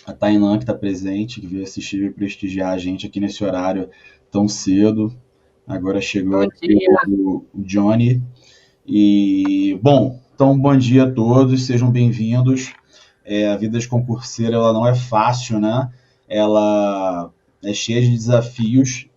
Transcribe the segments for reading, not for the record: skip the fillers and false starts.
a Tainã que está presente, que veio assistir e prestigiar a gente aqui nesse horário tão cedo. Agora chegou Bom aqui dia. o Johnny. E, bom, então bom dia a todos, sejam bem-vindos. A vida de concurseiro ela não é fácil, né? Ela é cheia de desafios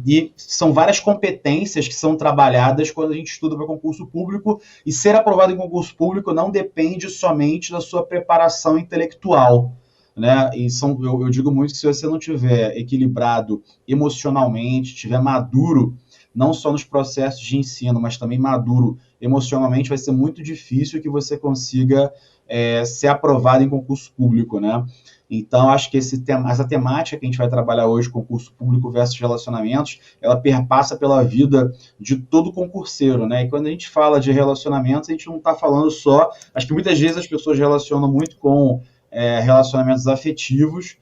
e são várias competências que são trabalhadas quando a gente estuda para concurso público, e ser aprovado em concurso público não depende somente da sua preparação intelectual, né? E eu digo muito que se você não tiver equilibrado emocionalmente, tiver maduro, não só nos processos de ensino, mas também maduro emocionalmente, vai ser muito difícil que você consiga ser aprovado em concurso público, né? Então, acho que essa temática que a gente vai trabalhar hoje, concurso público versus relacionamentos, ela perpassa pela vida de todo concurseiro, né? E quando a gente fala de relacionamentos, a gente não está falando só. Acho que muitas vezes as pessoas relacionam muito com relacionamentos afetivos,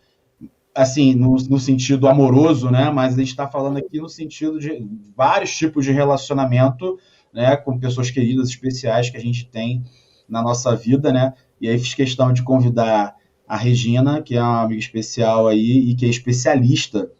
assim, no sentido amoroso, né? Mas a gente está falando aqui no sentido de vários tipos de relacionamento, né? Com pessoas queridas, especiais que a gente tem na nossa vida, né? E aí fiz questão de convidar a Regina, que é uma amiga especial aí e que é especialista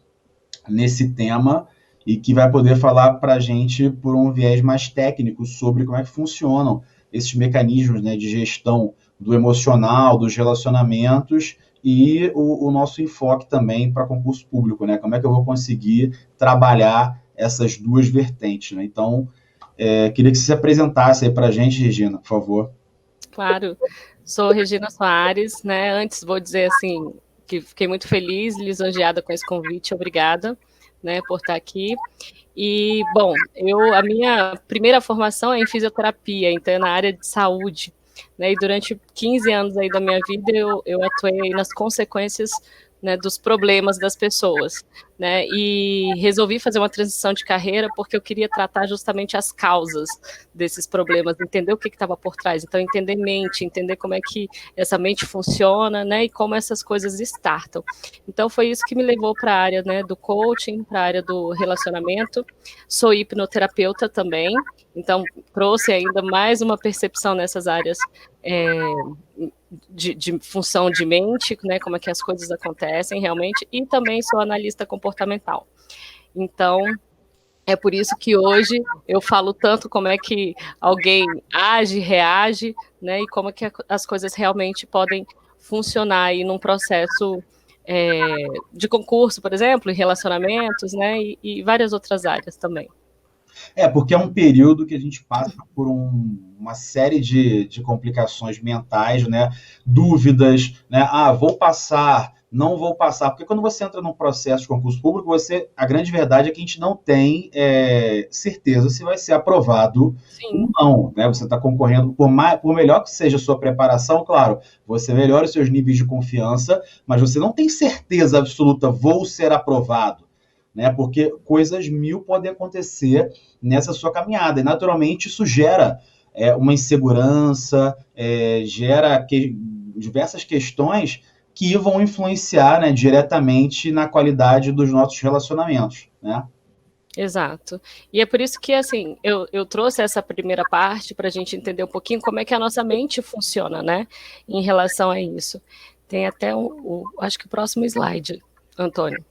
nesse tema e que vai poder falar para a gente por um viés mais técnico sobre como é que funcionam esses mecanismos, né, de gestão do emocional, dos relacionamentos e o nosso enfoque também para concurso público, né? Como é que eu vou conseguir trabalhar essas duas vertentes, né? Então, queria que você se apresentasse aí para a gente, Regina, por favor. Claro, sou Regina Soares, né? Antes vou dizer assim que fiquei muito feliz, lisonjeada com esse convite, obrigada, né, por estar aqui. E bom, a minha primeira formação é em fisioterapia, então é na área de saúde, né? E durante 15 anos aí da minha vida eu atuei nas consequências, né, dos problemas das pessoas, né? E resolvi fazer uma transição de carreira porque eu queria tratar justamente as causas desses problemas, entender o que estava por trás. Então, entender mente, entender como é que essa mente funciona, né? E como essas coisas startam. Então, foi isso que me levou para a área, né, do coaching, para a área do relacionamento. Sou hipnoterapeuta também, então trouxe ainda mais uma percepção nessas áreas de função de mente, né, como é que as coisas acontecem realmente, e também sou analista comportamental. Então, é por isso que hoje eu falo tanto como é que alguém age, reage, né, e como é que as coisas realmente podem funcionar aí num processo de concurso, por exemplo, em relacionamentos, né, e várias outras áreas também. Porque é um período que a gente passa por uma série de complicações mentais, né? Dúvidas, né? Ah, vou passar, não vou passar. Porque quando você entra num processo de concurso público, a grande verdade é que a gente não tem certeza se vai ser aprovado ou Sim, não, né? Você está concorrendo, por melhor que seja a sua preparação, claro, você melhora os seus níveis de confiança, mas você não tem certeza absoluta, vou ser aprovado, né? Porque coisas mil podem acontecer nessa sua caminhada. E, naturalmente, isso gera uma insegurança, gera diversas questões que vão influenciar, né, diretamente na qualidade dos nossos relacionamentos, né? exato. E é por isso que, assim, eu trouxe essa primeira parte para a gente entender um pouquinho como é que a nossa mente funciona, né, em relação a isso. Tem até acho que o próximo slide, Antônio.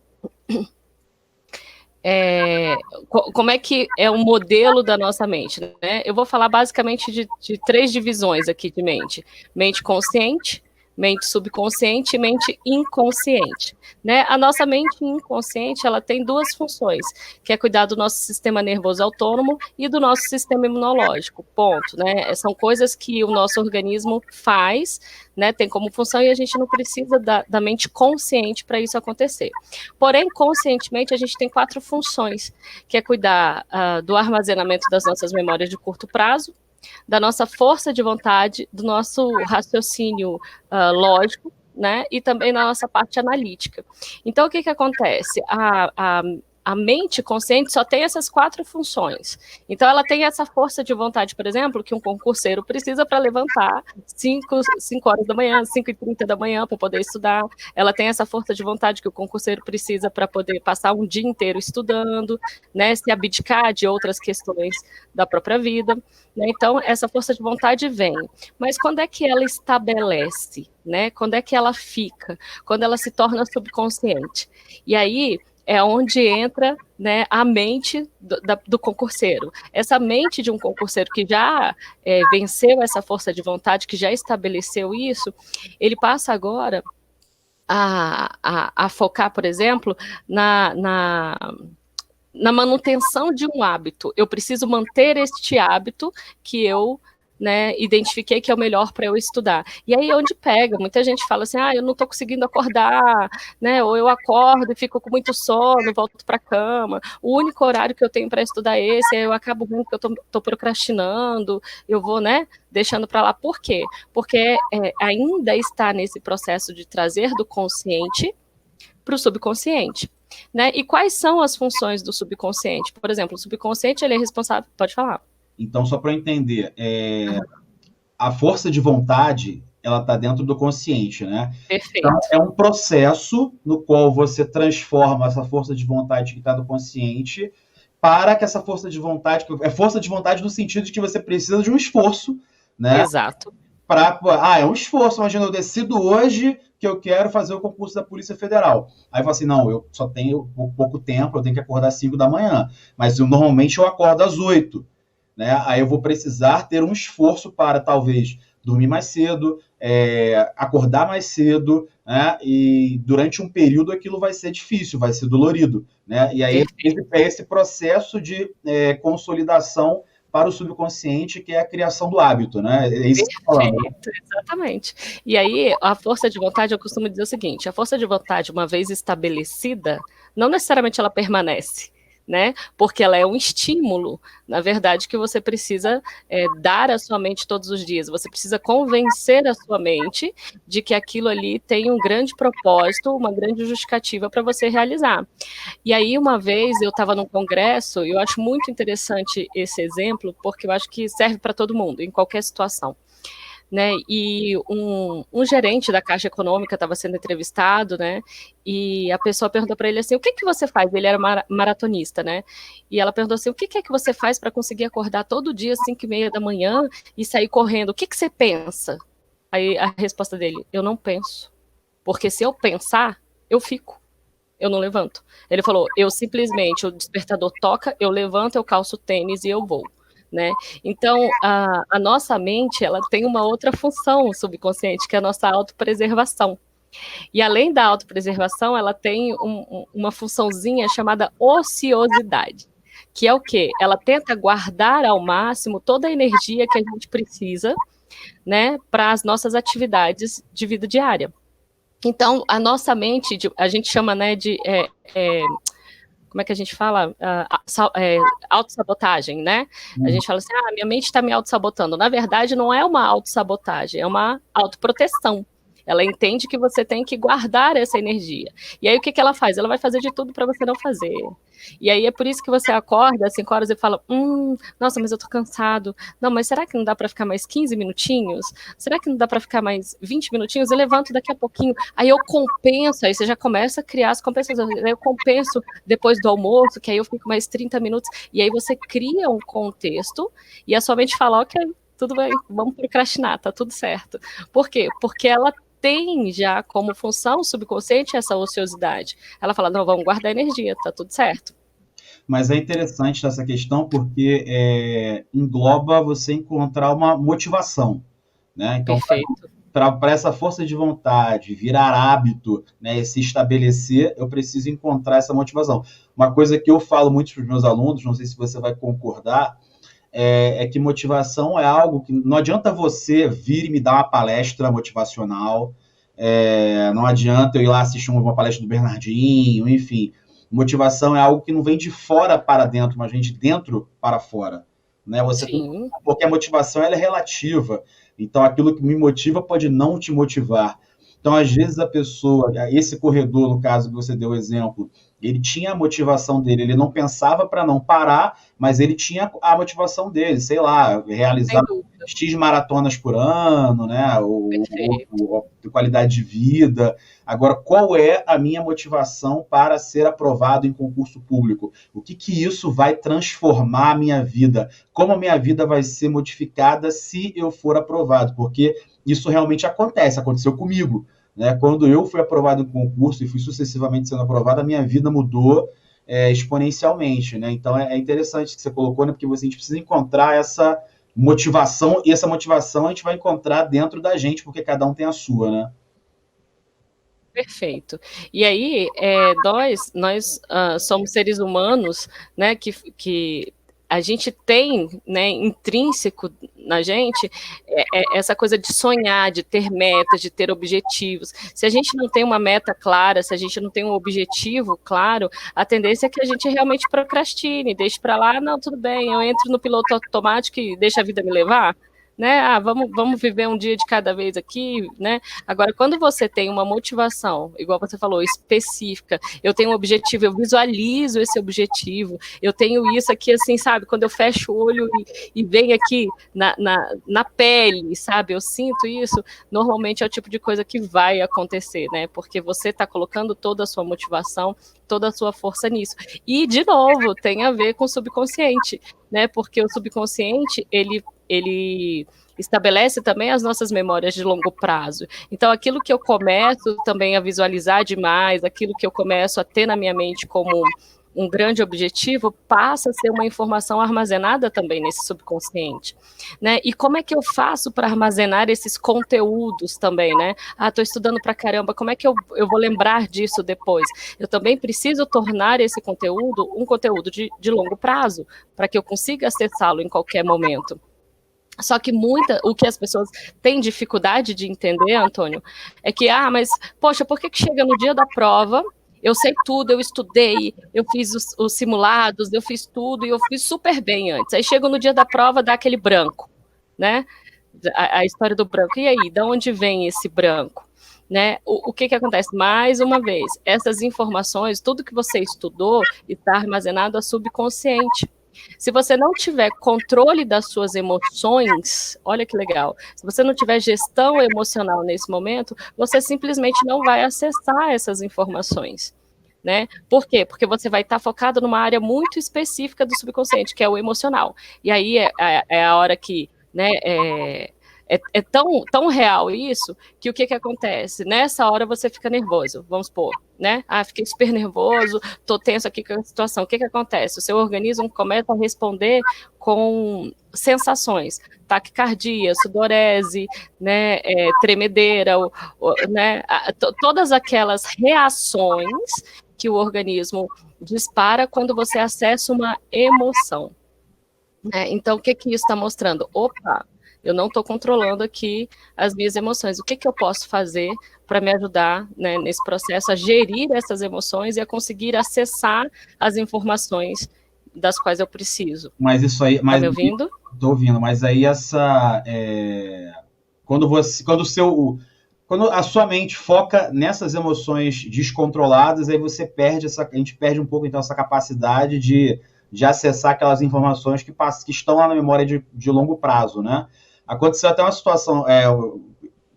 Como é que é o modelo da nossa mente, né? Eu vou falar basicamente de três divisões aqui de mente: mente consciente, mente subconsciente e mente inconsciente, né? A nossa mente inconsciente, ela tem duas funções, que é cuidar do nosso sistema nervoso autônomo e do nosso sistema imunológico, ponto, né? São coisas que o nosso organismo faz, né? Tem como função e a gente não precisa da mente consciente para isso acontecer. Porém, conscientemente, a gente tem quatro funções, que é cuidar do armazenamento das nossas memórias de curto prazo, da nossa força de vontade, do nosso raciocínio lógico, né? E também na nossa parte analítica. Então, o que acontece? a mente consciente só tem essas 4 funções. Então, ela tem essa força de vontade, por exemplo, que um concurseiro precisa para levantar 5 horas da manhã, 5h30 da manhã, para poder estudar. Ela tem essa força de vontade que o concurseiro precisa para poder passar um dia inteiro estudando, né, se abdicar de outras questões da própria vida. Né? Então, essa força de vontade vem. Mas quando é que ela estabelece? Né? Quando é que ela fica? Quando ela se torna subconsciente. E aí é onde entra, né, a mente do concurseiro. Essa mente de um concurseiro que já venceu essa força de vontade, que já estabeleceu isso, ele passa agora a focar, por exemplo, na manutenção de um hábito. Eu preciso manter este hábito que eu, né, identifiquei que é o melhor para eu estudar. E aí onde pega, muita gente fala assim, eu não estou conseguindo acordar, né, ou eu acordo e fico com muito sono, volto para a cama, o único horário que eu tenho para estudar é esse, aí eu acabo vendo que eu estou procrastinando, eu vou, né, deixando para lá. Por quê? Porque ainda está nesse processo de trazer do consciente para o subconsciente. Né? E quais são as funções do subconsciente? Por exemplo, o subconsciente ele é responsável... Pode falar. Então, só para eu entender, a força de vontade, ela está dentro do consciente, né? Perfeito. Então, é um processo no qual você transforma essa força de vontade que está no consciente para que essa força de vontade... É força de vontade no sentido de que você precisa de um esforço, né? Exato. É um esforço. Imagina, eu decido hoje que eu quero fazer o concurso da Polícia Federal. Aí eu falo assim, não, eu só tenho pouco tempo, eu tenho que acordar às 5 da manhã. Mas normalmente eu acordo às 8. Né? Aí eu vou precisar ter um esforço para, talvez, dormir mais cedo, acordar mais cedo, né? E durante um período aquilo vai ser difícil, vai ser dolorido. Né? E aí é esse processo de consolidação para o subconsciente, que é a criação do hábito, né? É isso que você está falando. Exatamente. E aí, a força de vontade, eu costumo dizer o seguinte, a força de vontade, uma vez estabelecida, não necessariamente ela permanece, né? Porque ela é um estímulo, na verdade, que você precisa dar à sua mente todos os dias. Você precisa convencer a sua mente de que aquilo ali tem um grande propósito, uma grande justificativa para você realizar. E aí, uma vez, eu estava num congresso, e eu acho muito interessante esse exemplo, porque eu acho que serve para todo mundo, em qualquer situação. Né, e um gerente da Caixa Econômica estava sendo entrevistado, né, e a pessoa perguntou para ele assim, o que você faz? Ele era maratonista, né, e ela perguntou assim, o que é que você faz para conseguir acordar todo dia às 5h30 da manhã e sair correndo? O que você pensa? Aí a resposta dele, eu não penso, porque se eu pensar, eu fico, eu não levanto. Ele falou, eu simplesmente, o despertador toca, eu levanto, eu calço o tênis e eu vou. Né? Então, a nossa mente ela tem uma outra função subconsciente, que é a nossa autopreservação. E além da autopreservação, ela tem uma funçãozinha chamada ociosidade, que é o quê? Ela tenta guardar ao máximo toda a energia que a gente precisa, né, para as nossas atividades de vida diária. Então, a nossa mente, a gente chama, né, de... como é que a gente fala? Autossabotagem, né? A gente fala assim, minha mente está me autossabotando. Na verdade, não é uma autossabotagem, é uma autoproteção. Ela entende que você tem que guardar essa energia. E aí, o que ela faz? Ela vai fazer de tudo para você não fazer. E aí, é por isso que você acorda às 5 horas e fala, nossa, mas eu tô cansado. Não, mas será que não dá para ficar mais 15 minutinhos? Será que não dá para ficar mais 20 minutinhos? Eu levanto daqui a pouquinho. Aí eu compenso, aí você já começa a criar as compensações. Aí eu compenso depois do almoço, que aí eu fico mais 30 minutos. E aí você cria um contexto e a sua mente fala, ok, tudo bem, vamos procrastinar, tá tudo certo. Por quê? Porque ela tem já como função subconsciente essa ociosidade. Ela fala, não, vamos guardar energia, tá tudo certo. Mas é interessante essa questão porque engloba você encontrar uma motivação, né? Então, para essa força de vontade virar hábito, né, e se estabelecer, eu preciso encontrar essa motivação. Uma coisa que eu falo muito para os meus alunos, não sei se você vai concordar, é que motivação é algo que não adianta você vir e me dar uma palestra motivacional, não adianta eu ir lá assistir uma palestra do Bernardinho, enfim. Motivação é algo que não vem de fora para dentro, mas vem de dentro para fora. Né? Porque a motivação ela é relativa, então aquilo que me motiva pode não te motivar. Então, às vezes, a pessoa, esse corredor, no caso que você deu o exemplo, ele tinha a motivação dele, ele não pensava para não parar, mas ele tinha a motivação dele, sei lá, realizar Sem dúvida. X maratonas por ano, né? Ou qualidade de vida. Agora, qual é a minha motivação para ser aprovado em concurso público? O que isso vai transformar a minha vida? Como a minha vida vai ser modificada se eu for aprovado? Porque isso realmente acontece, aconteceu comigo. Né? Quando eu fui aprovado em concurso e fui sucessivamente sendo aprovado, a minha vida mudou exponencialmente. Né? Então, é interessante que você colocou, né? Porque a gente precisa encontrar essa motivação, e essa motivação a gente vai encontrar dentro da gente, porque cada um tem a sua, né? Perfeito. E aí, nós somos seres humanos, né, que a gente tem, né, intrínseco na gente essa coisa de sonhar, de ter metas, de ter objetivos. Se a gente não tem uma meta clara, se a gente não tem um objetivo claro, a tendência é que a gente realmente procrastine, deixe para lá, não, tudo bem, eu entro no piloto automático e deixa a vida me levar. Né? Vamos viver um dia de cada vez aqui, né? Agora, quando você tem uma motivação, igual você falou, específica, eu tenho um objetivo, eu visualizo esse objetivo, eu tenho isso aqui, assim, sabe? Quando eu fecho o olho e venho aqui na pele, sabe? Eu sinto isso, normalmente é o tipo de coisa que vai acontecer, né? Porque você está colocando toda a sua motivação, toda a sua força nisso. E, de novo, tem a ver com o subconsciente, né? Porque o subconsciente, ele estabelece também as nossas memórias de longo prazo. Então, aquilo que eu começo também a visualizar demais, aquilo que eu começo a ter na minha mente como um grande objetivo, passa a ser uma informação armazenada também nesse subconsciente, né? E como é que eu faço para armazenar esses conteúdos também, né? Ah, estou estudando para caramba, como é que eu vou lembrar disso depois? Eu também preciso tornar esse conteúdo um conteúdo de longo prazo, para que eu consiga acessá-lo em qualquer momento. Só que o que as pessoas têm dificuldade de entender, Antônio, é que, mas, poxa, por que chega no dia da prova, eu sei tudo, eu estudei, eu fiz os simulados, eu fiz tudo, e eu fiz super bem antes. Aí chega no dia da prova, dá aquele branco, né? A história do branco. E aí, de onde vem esse branco? Né? O que acontece? Mais uma vez, essas informações, tudo que você estudou, está armazenado a subconsciente. Se você não tiver controle das suas emoções, olha que legal, se você não tiver gestão emocional nesse momento, você simplesmente não vai acessar essas informações, né? Por quê? Porque você vai estar focado numa área muito específica do subconsciente, que é o emocional. E aí é a hora que, né, é tão real isso, que o que acontece? Nessa hora você fica nervoso, vamos supor, né? Fiquei super nervoso, tô tenso aqui com a situação. O que acontece? O seu organismo começa a responder com sensações, taquicardia, sudorese, né, tremedeira, né, todas aquelas reações que o organismo dispara quando você acessa uma emoção. Então, o que isso está mostrando? Opa! Eu não estou controlando aqui as minhas emoções. O que eu posso fazer para me ajudar, né, nesse processo a gerir essas emoções e a conseguir acessar as informações das quais eu preciso? Mas isso aí... Tá me ouvindo? Estou ouvindo, mas aí quando a sua mente foca nessas emoções descontroladas, aí a gente perde um pouco então essa capacidade de acessar aquelas informações que estão lá na memória de longo prazo, né? Aconteceu até uma situação,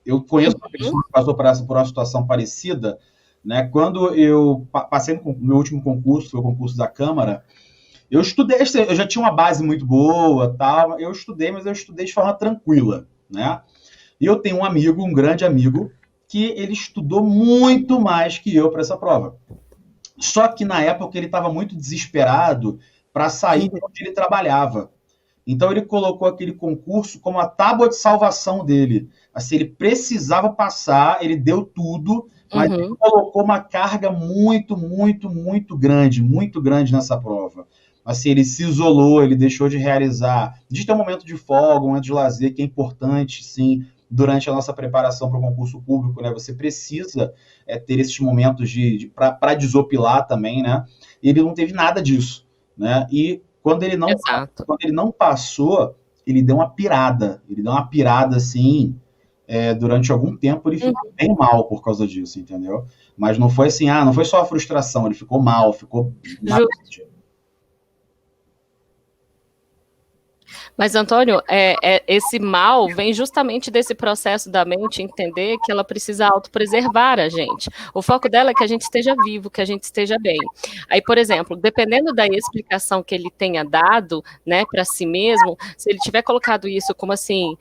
eu conheço uma pessoa que passou por uma situação parecida, né? Quando eu passei no meu último concurso, foi o concurso da Câmara, eu estudei, eu já tinha uma base muito boa, tal, eu estudei, mas eu estudei de forma tranquila, né? E eu tenho um amigo, um grande amigo, que ele estudou muito mais que eu para essa prova. Só que na época ele estava muito desesperado para sair de onde ele trabalhava. Então ele colocou aquele concurso como a tábua de salvação dele. Assim, ele precisava passar, ele deu tudo, mas ele colocou uma carga muito, muito, muito grande nessa prova. Assim, ele se isolou, ele deixou de realizar, de ter um momento de folga, um momento de lazer, que é importante, sim, durante a nossa preparação para o concurso público, né? Você precisa ter esses momentos para desopilar também, né? E ele não teve nada disso, né? E quando ele não passou, ele deu uma pirada assim, durante algum tempo ele ficou bem mal por causa disso, entendeu? Mas não foi assim, não foi só a frustração, ele ficou mal, ficou mal. Mas, Antônio, esse mal vem justamente desse processo da mente entender que ela precisa autopreservar a gente. O foco dela é que a gente esteja vivo, que a gente esteja bem. Aí, por exemplo, dependendo da explicação que ele tenha dado, né, para si mesmo, se ele tiver colocado isso como assim,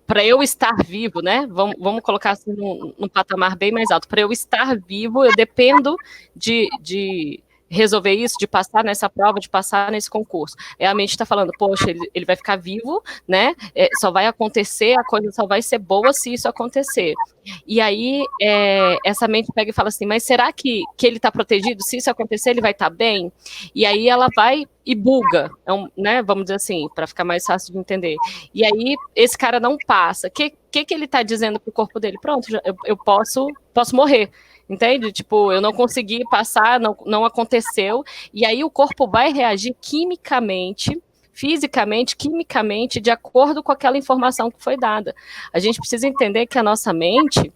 para eu estar vivo, né? Vamos colocar assim num patamar bem mais alto. Para eu estar vivo, eu dependo de resolver isso, de passar nessa prova, de passar nesse concurso. A mente está falando, poxa, ele vai ficar vivo, né? Só vai acontecer, a coisa só vai ser boa se isso acontecer. E aí, essa mente pega e fala assim, mas será que ele está protegido? Se isso acontecer, ele vai estar bem? E aí ela vai e buga, né? Vamos dizer assim, para ficar mais fácil de entender. E aí, esse cara não passa. O que ele está dizendo para o corpo dele? Pronto, eu posso morrer. Entende? Tipo, eu não consegui passar, não aconteceu, e aí o corpo vai reagir quimicamente, fisicamente, quimicamente, de acordo com aquela informação que foi dada. A gente precisa entender que a nossa mente,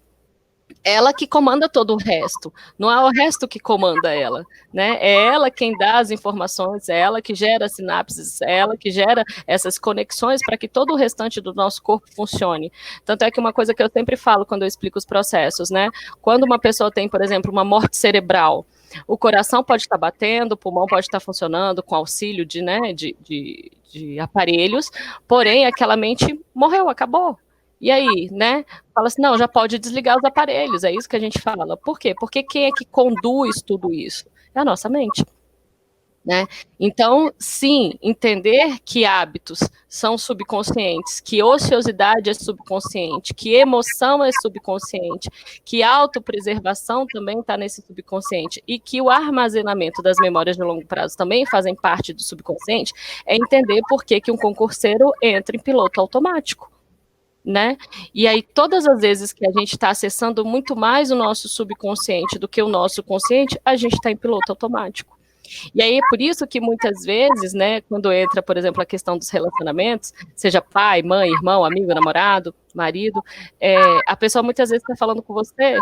ela que comanda todo o resto, não é o resto que comanda ela, né? É ela quem dá as informações, é ela que gera sinapses, é ela que gera essas conexões para que todo o restante do nosso corpo funcione. Tanto é que uma coisa que eu sempre falo quando eu explico os processos, né? Quando uma pessoa tem, por exemplo, uma morte cerebral, o coração pode estar batendo, o pulmão pode estar funcionando com auxílio de aparelhos, porém aquela mente morreu, acabou. E aí, né? Fala assim, não, já pode desligar os aparelhos, é isso que a gente fala. Por quê? Porque quem é que conduz tudo isso? É a nossa mente. Né? Então, sim, entender que hábitos são subconscientes, que ociosidade é subconsciente, que emoção é subconsciente, que autopreservação também está nesse subconsciente e que o armazenamento das memórias de longo prazo também fazem parte do subconsciente, é entender por que um concurseiro entra em piloto automático. Né? E aí, todas as vezes que a gente está acessando muito mais o nosso subconsciente do que o nosso consciente, a gente está em piloto automático. E aí é por isso que muitas vezes, né, quando entra, por exemplo, a questão dos relacionamentos, seja pai, mãe, irmão, amigo, namorado, marido, a pessoa muitas vezes está falando com você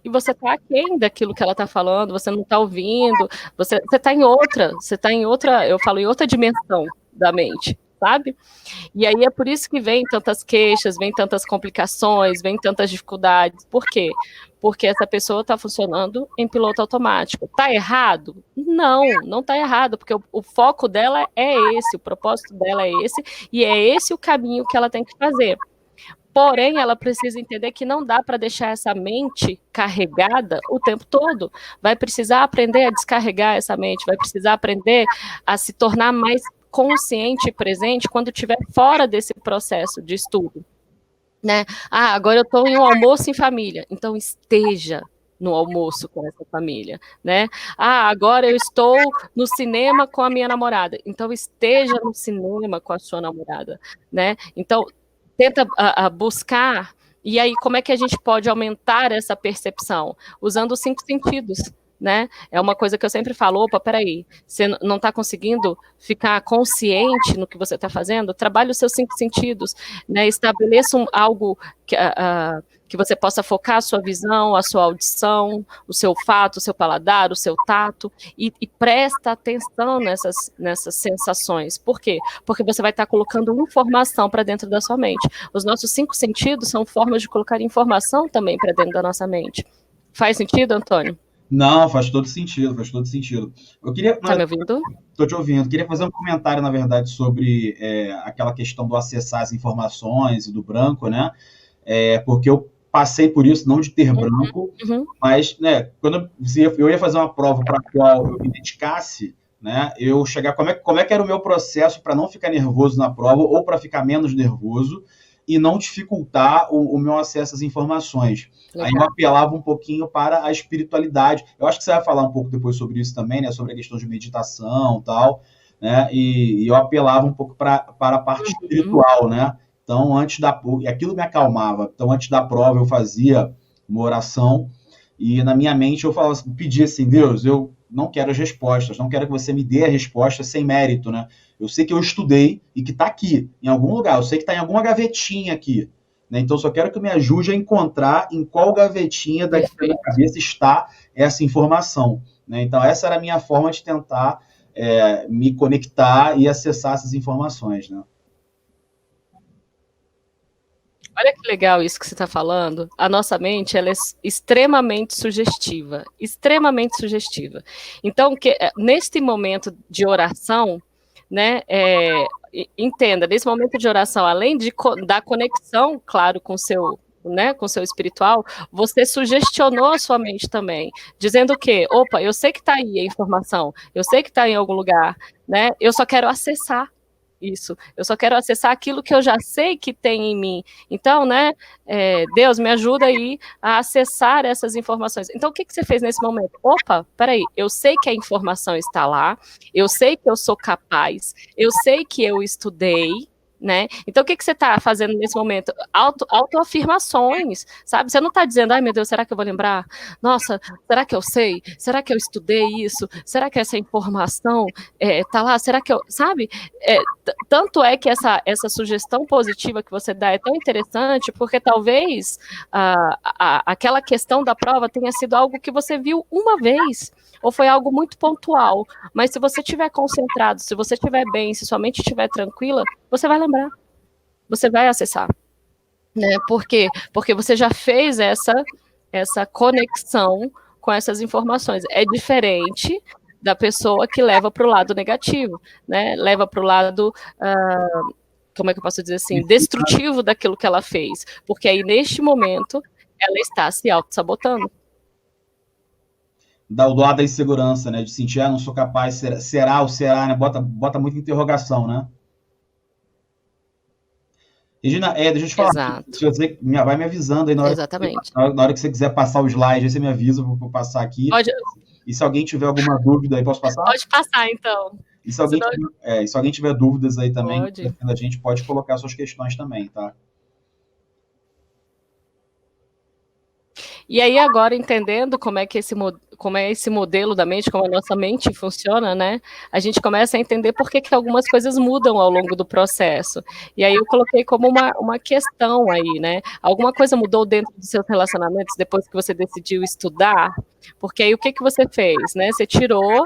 e você está aquém daquilo que ela está falando, você não está ouvindo, você está em outra, eu falo, em outra dimensão da mente, sabe? E aí é por isso que vem tantas queixas, vem tantas complicações, vem tantas dificuldades. Por quê? Porque essa pessoa está funcionando em piloto automático. Está errado? Não está errado, porque o foco dela é esse, o propósito dela é esse, e é esse o caminho que ela tem que fazer. Porém, ela precisa entender que não dá para deixar essa mente carregada o tempo todo. Vai precisar aprender a descarregar essa mente, vai precisar aprender a se tornar mais consciente e presente quando estiver fora desse processo de estudo. Né? Agora eu estou em um almoço em família, então esteja no almoço com essa família, né? Agora eu estou no cinema com a minha namorada, então esteja no cinema com a sua namorada, né? Então tenta buscar, e aí como é que a gente pode aumentar essa percepção? Usando os 5 sentidos. Né? É uma coisa que eu sempre falo, opa, peraí, você não está conseguindo ficar consciente no que você está fazendo? Trabalhe os seus 5 sentidos, né? Estabeleça algo que você possa focar a sua visão, a sua audição, o seu olfato, o seu paladar, o seu tato, e presta atenção nessas sensações. Por quê? Porque você vai estar colocando informação para dentro da sua mente. Os nossos 5 sentidos são formas de colocar informação também para dentro da nossa mente. Faz sentido, Antônio? Não, faz todo sentido, faz todo sentido. Tá me ouvindo? Estou te ouvindo. Queria fazer um comentário, na verdade, sobre aquela questão do acessar as informações e do branco, né? Porque eu passei por isso, não de ter branco, mas, né, quando eu ia fazer uma prova para a qual eu me dedicasse, né, eu chegar, como é que era o meu processo para não ficar nervoso na prova ou para ficar menos nervoso e não dificultar o meu acesso às informações. Legal. Aí eu apelava um pouquinho para a espiritualidade. Eu acho que você vai falar um pouco depois sobre isso também, né? Sobre a questão de meditação e tal, né? E eu apelava um pouco para a parte espiritual, né? Então, aquilo me acalmava. Então, antes da prova, eu fazia uma oração e na minha mente eu falava assim, pedia assim, Deus, eu não quero as respostas, não quero que você me dê a resposta sem mérito, né? Eu sei que eu estudei e que está aqui, em algum lugar, eu sei que está em alguma gavetinha aqui, né? Então, só quero que me ajude a encontrar em qual gavetinha da minha cabeça está essa informação, né? Então, essa era a minha forma de tentar me conectar e acessar essas informações, né? Olha que legal isso que você está falando. A nossa mente ela é extremamente sugestiva, extremamente sugestiva. Então, neste momento de oração, né, entenda, nesse momento de oração, além da conexão, claro, com seu, né, com seu espiritual, você sugestionou a sua mente também, dizendo que, opa, eu sei que está aí a informação, eu sei que está em algum lugar, né, eu só quero acessar isso, eu só quero acessar aquilo que eu já sei que tem em mim. Então, né, Deus, me ajuda aí a acessar essas informações. Então, o que você fez nesse momento? Opa, peraí, eu sei que a informação está lá, eu sei que eu sou capaz, eu sei que eu estudei, né? Então, o que você está fazendo nesse momento? Autoafirmações, sabe? Você não está dizendo, ai meu Deus, será que eu vou lembrar? Nossa, será que eu sei? Será que eu estudei isso? Será que essa informação tá lá? Será que eu... Sabe? Tanto é que essa sugestão positiva que você dá é tão interessante, porque talvez aquela questão da prova tenha sido algo que você viu uma vez, ou foi algo muito pontual, mas se você estiver concentrado, se você estiver bem, se sua mente estiver tranquila, você vai lembrar, você vai acessar, né? Por quê? Porque você já fez essa conexão com essas informações. É diferente da pessoa que leva para o lado negativo, né? Leva para o lado, como é que eu posso dizer assim, destrutivo daquilo que ela fez, porque aí neste momento ela está se auto-sabotando. Do lado da insegurança, né? De sentir, não sou capaz, será ou será, né? Bota muita interrogação, né? Regina, deixa eu te falar. Exato. Você vai me avisando aí na hora, exatamente. Na hora que você quiser passar o slide, aí você me avisa, eu vou passar aqui. Pode. E se alguém tiver alguma dúvida aí, posso passar? Pode passar, então. E se alguém tiver dúvidas aí também, a gente pode colocar suas questões também, tá? E aí agora, entendendo como é esse modelo da mente, como a nossa mente funciona, né? A gente começa a entender por que algumas coisas mudam ao longo do processo. E aí eu coloquei como uma questão aí, né? Alguma coisa mudou dentro dos seus relacionamentos depois que você decidiu estudar? Porque aí o que você fez, né? Você tirou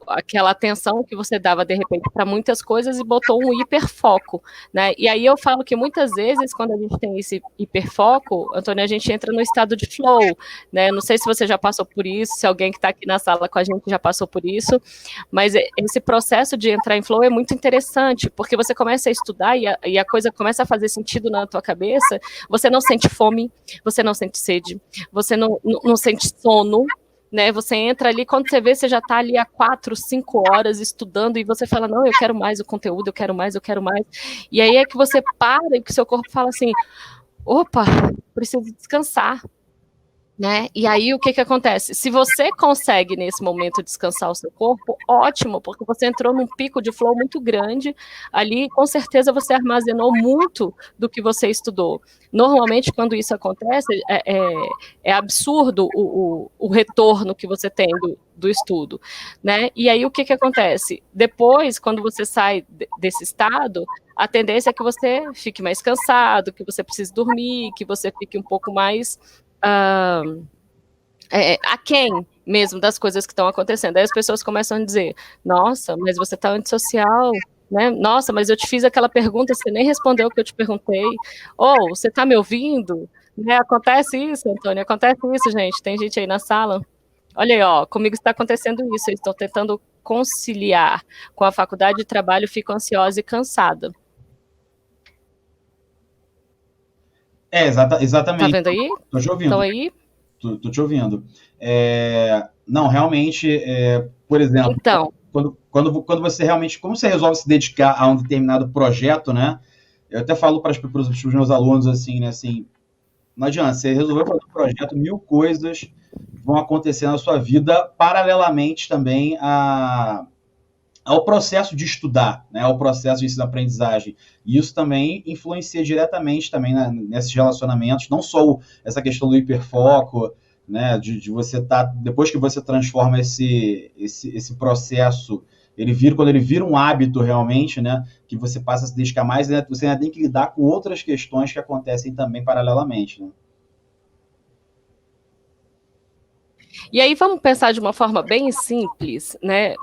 aquela atenção que você dava, de repente, para muitas coisas e botou um hiperfoco, né? E aí eu falo que muitas vezes, quando a gente tem esse hiperfoco, Antônio, a gente entra no estado de flow, né? Não sei se você já passou por isso, se alguém que está aqui na sala com a gente já passou por isso, mas esse processo de entrar em flow é muito interessante, porque você começa a estudar e a coisa começa a fazer sentido na tua cabeça, você não sente fome, você não sente sede, você não sente sono, né, você entra ali, quando você vê, você já está ali há 4, 5 horas estudando e você fala, não, eu quero mais o conteúdo, eu quero mais, e aí é que você para e que o seu corpo fala assim, opa, preciso descansar, né, e aí o que acontece? Se você consegue nesse momento descansar o seu corpo, ótimo, porque você entrou num pico de flow muito grande, ali com certeza você armazenou muito do que você estudou. Normalmente quando isso acontece, é absurdo o retorno que você tem do estudo, né, e aí o que acontece? Depois, quando você sai desse estado, a tendência é que você fique mais cansado, que você precise dormir, que você fique um pouco mais aquém mesmo das coisas que estão acontecendo. Aí as pessoas começam a dizer, nossa, mas você está antissocial, né? Nossa, mas eu te fiz aquela pergunta, você nem respondeu o que eu te perguntei. Ou, você está me ouvindo? Né? Acontece isso, Antônio, acontece isso, gente. Tem gente aí na sala. Olha aí, ó, comigo está acontecendo isso, eu estou tentando conciliar com a faculdade de trabalho, fico ansiosa e cansada. Exatamente. Tá vendo aí? Tô te ouvindo. Estão aí? Tô te ouvindo. Não, realmente, por exemplo, então, quando você realmente, como você resolve se dedicar a um determinado projeto, né? Eu até falo para os meus alunos assim, né? Assim, não adianta, você resolveu fazer um projeto, 1000 coisas vão acontecer na sua vida paralelamente também ao processo de estudar, né, ao processo de ensino-aprendizagem. E isso também influencia diretamente também nesses relacionamentos, não só essa questão do hiperfoco, né? De você depois que você transforma esse processo, quando ele vira um hábito realmente, né? Que você passa a se dedicar mais, né, você ainda tem que lidar com outras questões que acontecem também paralelamente, né? E aí vamos pensar de uma forma bem simples, né?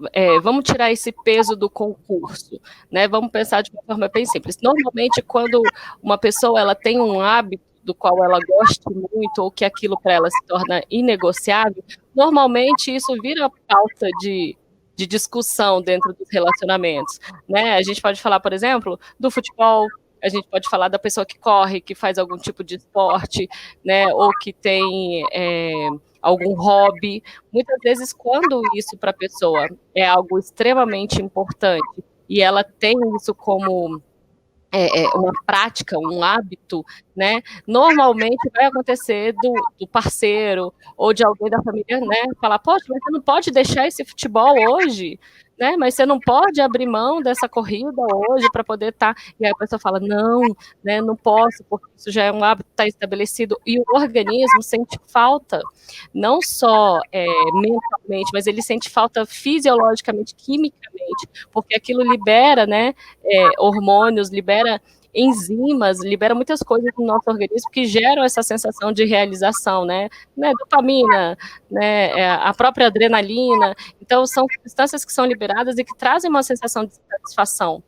Vamos tirar esse peso do concurso, né? Vamos pensar de uma forma bem simples. Normalmente, quando uma pessoa ela tem um hábito do qual ela gosta muito ou que aquilo para ela se torna inegociável, normalmente isso vira pauta de discussão dentro dos relacionamentos, né? A gente pode falar, por exemplo, do futebol. A gente pode falar da pessoa que corre, que faz algum tipo de esporte, né? Ou que tem algum hobby. Muitas vezes, quando isso para a pessoa é algo extremamente importante e ela tem isso como uma prática, um hábito, né? Normalmente vai acontecer do parceiro ou de alguém da família, né? Falar, poxa, mas você não pode deixar esse futebol hoje, né? Mas você não pode abrir mão dessa corrida hoje para poder estar. E aí a pessoa fala, não, né? Não posso, porque isso já é um hábito que está estabelecido. E o organismo sente falta, não só mentalmente, mas ele sente falta fisiologicamente, quimicamente, porque aquilo libera, né? Hormônios, libera enzimas, libera muitas coisas no nosso organismo que geram essa sensação de realização, né? Dopamina, né? A própria adrenalina. Então, são substâncias que são liberadas e que trazem uma sensação de satisfação,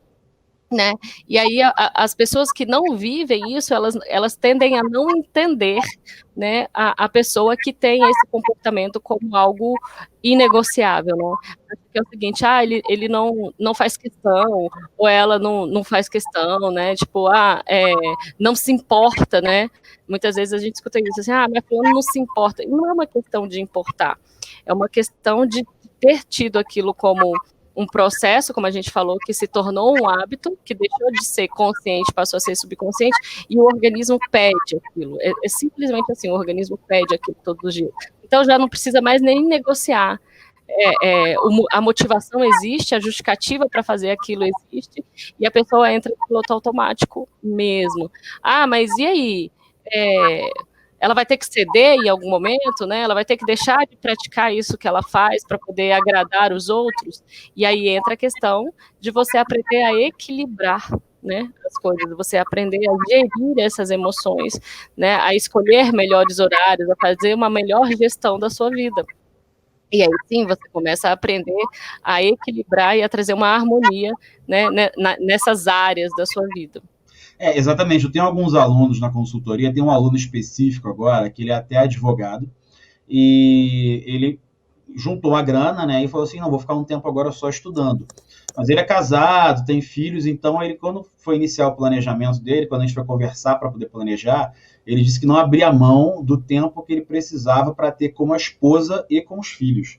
né? E aí as pessoas que não vivem isso, elas tendem a não entender, né, a pessoa que tem esse comportamento como algo inegociável, né? Acho que é o seguinte, ele não faz questão, ou ela não faz questão, né? Tipo, não se importa, né? Muitas vezes a gente escuta isso assim, mas fulano não se importa. E não é uma questão de importar, é uma questão de ter tido aquilo como um processo, como a gente falou, que se tornou um hábito, que deixou de ser consciente, passou a ser subconsciente, e o organismo pede aquilo. É simplesmente assim, o organismo pede aquilo todos os dias. Então já não precisa mais nem negociar. A motivação existe, a justificativa para fazer aquilo existe, e a pessoa entra no piloto automático mesmo. Mas e aí? Ela vai ter que ceder em algum momento, né? Ela vai ter que deixar de praticar isso que ela faz para poder agradar os outros. E aí entra a questão de você aprender a equilibrar, né, as coisas, você aprender a gerir essas emoções, né, a escolher melhores horários, a fazer uma melhor gestão da sua vida. E aí sim você começa a aprender a equilibrar e a trazer uma harmonia, né, nessas áreas da sua vida. Exatamente. Eu tenho alguns alunos na consultoria, tem um aluno específico agora, que ele é até advogado, e ele juntou a grana, né, e falou assim, não, vou ficar um tempo agora só estudando. Mas ele é casado, tem filhos, então ele, quando foi iniciar o planejamento dele, quando a gente foi conversar para poder planejar, ele disse que não abria mão do tempo que ele precisava para ter como a esposa e com os filhos.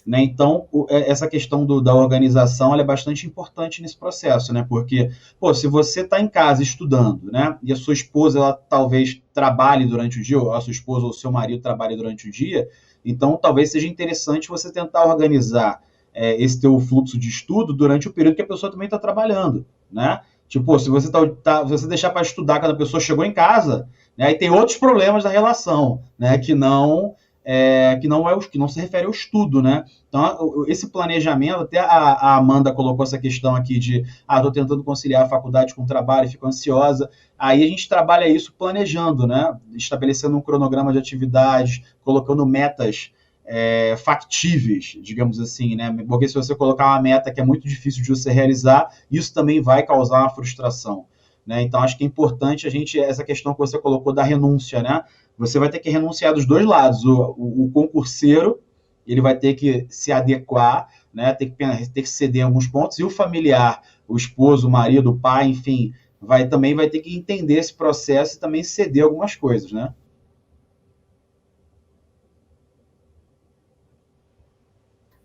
Né? Então, essa questão da organização é bastante importante nesse processo, né? Porque, se você está em casa estudando, né? E a sua esposa, ela talvez trabalhe durante o dia, ou a sua esposa ou o seu marido trabalhe durante o dia, então talvez seja interessante você tentar organizar esse teu fluxo de estudo durante o período que a pessoa também está trabalhando, né? Tipo, se você, se você deixar para estudar quando a pessoa chegou em casa, né? Aí tem outros problemas da relação, né? Que não se refere ao estudo, né? Então, esse planejamento, até a Amanda colocou essa questão aqui de estou tentando conciliar a faculdade com o trabalho, fico ansiosa. Aí a gente trabalha isso planejando, né? Estabelecendo um cronograma de atividades, colocando metas factíveis, digamos assim, né? Porque se você colocar uma meta que é muito difícil de você realizar, isso também vai causar uma frustração. Né? Então, acho que é importante essa questão que você colocou da renúncia, né? Você vai ter que renunciar dos dois lados. O concurseiro, ele vai ter que se adequar, né? ter que ceder em alguns pontos, e o familiar, o esposo, o marido, o pai, enfim, também vai ter que entender esse processo e também ceder algumas coisas, né?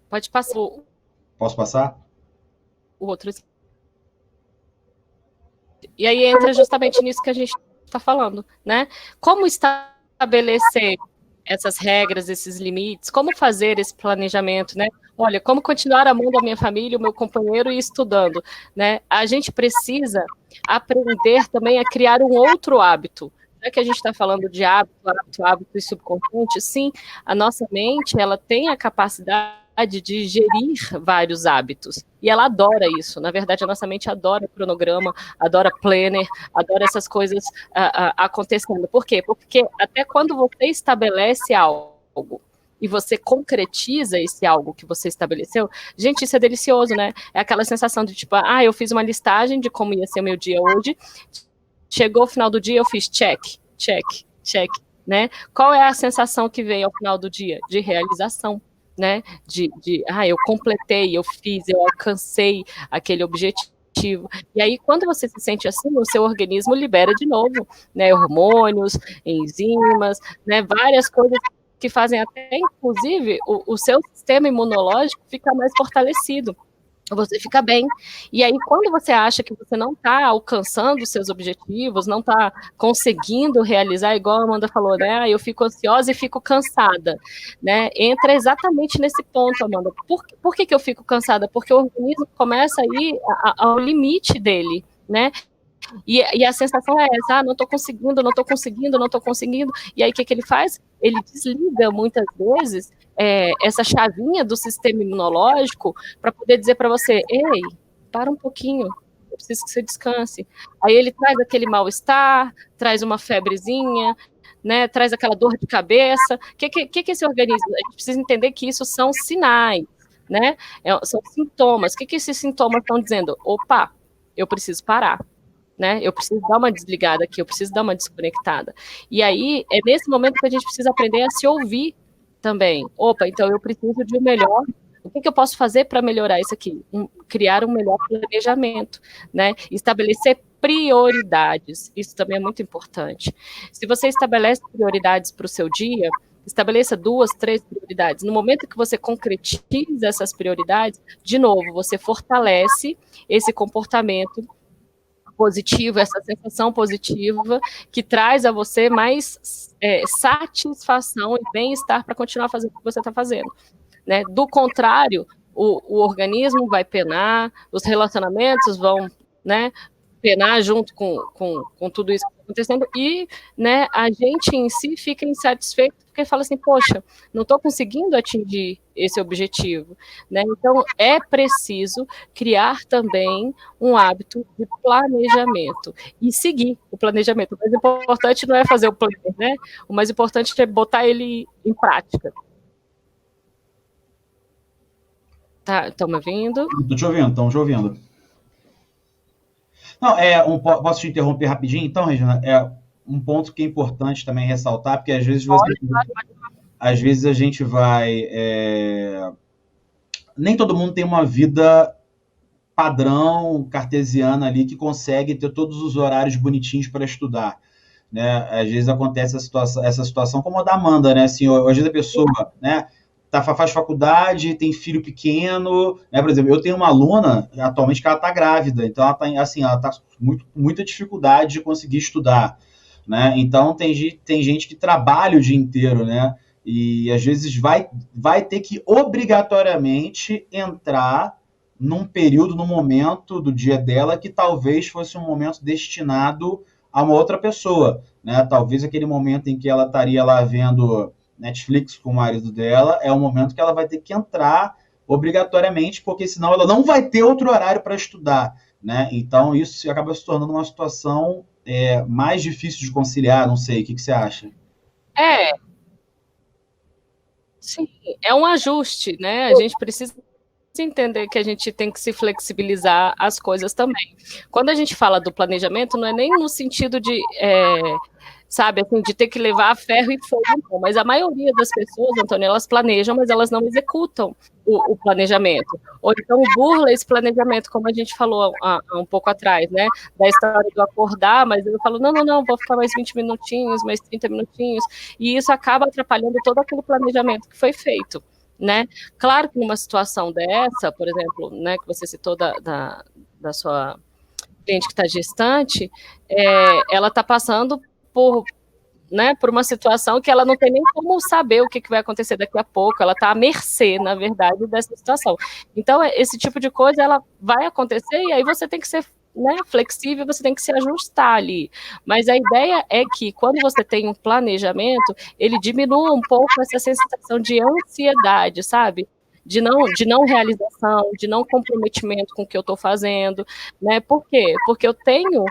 Pode passar. Posso passar? O outro. E aí entra justamente nisso que a gente está falando, né? Como estabelecer essas regras, esses limites, como fazer esse planejamento, né? Olha, como continuar amando a minha família, o meu companheiro e estudando, né? A gente precisa aprender também a criar um outro hábito, já que a gente está falando de hábito e subconsciente, sim, a nossa mente, ela tem a capacidade de gerir vários hábitos, e ela adora isso. Na verdade, a nossa mente adora cronograma, adora planner, adora essas coisas acontecendo. Por quê? Porque até quando você estabelece algo e você concretiza esse algo que você estabeleceu, gente, isso é delicioso, né? É aquela sensação de tipo, eu fiz uma listagem de como ia ser o meu dia hoje, chegou o final do dia, eu fiz check, check, check, né? Qual é a sensação que vem ao final do dia? De realização, né? Eu completei, eu fiz, eu alcancei aquele objetivo. E aí, quando você se sente assim, o seu organismo libera de novo, né? Hormônios, enzimas, né? Várias coisas que fazem até, inclusive, o seu sistema imunológico ficar mais fortalecido. Você fica bem. E aí, quando você acha que você não está alcançando os seus objetivos, não está conseguindo realizar, igual a Amanda falou, né? Eu fico ansiosa e fico cansada, né? Entra exatamente nesse ponto, Amanda. Por que eu fico cansada? Porque o organismo começa a ir ao limite dele, né? E a sensação é essa, não estou conseguindo, não estou conseguindo, não estou conseguindo. E aí, o que ele faz? Ele desliga, muitas vezes, essa chavinha do sistema imunológico para poder dizer para você, ei, para um pouquinho, eu preciso que você descanse. Aí ele traz aquele mal-estar, traz uma febrezinha, né, traz aquela dor de cabeça. O que esse organismo? A gente precisa entender que isso são sinais, né? São sintomas. O que esses sintomas estão dizendo? Opa, eu preciso parar. Né? Eu preciso dar uma desligada aqui, eu preciso dar uma desconectada. E aí, é nesse momento que a gente precisa aprender a se ouvir também. Opa, então eu preciso de um melhor. O que eu posso fazer para melhorar isso aqui? Criar um melhor planejamento, né? Estabelecer prioridades. Isso também é muito importante. Se você estabelece prioridades para o seu dia, estabeleça 2, 3 prioridades. No momento que você concretiza essas prioridades, de novo, você fortalece esse comportamento positivo, essa sensação positiva que traz a você mais satisfação e bem-estar para continuar fazendo o que você está fazendo. Né? Do contrário, o organismo vai penar, os relacionamentos vão, né, penar junto com tudo isso que está acontecendo e, né, a gente em si fica insatisfeito porque fala assim, poxa, não estou conseguindo atingir esse objetivo, né? Então é preciso criar também um hábito de planejamento e seguir o planejamento. O mais importante não é fazer o planner, né? O mais importante é botar ele em prática. Tá, estão me ouvindo? Estou te ouvindo, estão te ouvindo. Não, posso te interromper rapidinho? Então, Regina, um ponto que é importante também ressaltar, porque às vezes a gente vai... Nem todo mundo tem uma vida padrão, cartesiana ali, que consegue ter todos os horários bonitinhos para estudar. Né? Às vezes acontece essa situação como a da Amanda, né? Assim, às vezes a pessoa, né, faz faculdade, tem filho pequeno, né? Por exemplo, eu tenho uma aluna atualmente que ela está grávida, então ela está com muita dificuldade de conseguir estudar, né? Então tem gente que trabalha o dia inteiro, né? E às vezes vai ter que obrigatoriamente entrar num período, num momento do dia dela que talvez fosse um momento destinado a uma outra pessoa, né? Talvez aquele momento em que ela estaria lá vendo Netflix com o marido dela, é um momento que ela vai ter que entrar obrigatoriamente, porque senão ela não vai ter outro horário para estudar, né? Então isso acaba se tornando uma situação mais difícil de conciliar, não sei, o que você acha? Sim, é um ajuste, né? A gente precisa entender que a gente tem que se flexibilizar as coisas também. Quando a gente fala do planejamento, não é nem no sentido de sabe, assim, de ter que levar a ferro e fogo, não. Mas a maioria das pessoas, Antônio, elas planejam, mas elas não executam o planejamento. Ou então burla esse planejamento, como a gente falou há um pouco atrás, né? Da história do acordar, mas eu falo, não, vou ficar mais 20 minutinhos, mais 30 minutinhos, e isso acaba atrapalhando todo aquele planejamento que foi feito, né? Claro que numa situação dessa, por exemplo, né, que você citou da sua cliente que está gestante, ela está passando por uma situação que ela não tem nem como saber o que vai acontecer daqui a pouco, ela está à mercê, na verdade, dessa situação. Então, esse tipo de coisa, ela vai acontecer e aí você tem que ser, né, flexível, você tem que se ajustar ali. Mas a ideia é que quando você tem um planejamento, ele diminua um pouco essa sensação de ansiedade, sabe? De não realização, de não comprometimento com o que eu estou fazendo, né? Por quê? Porque eu tenho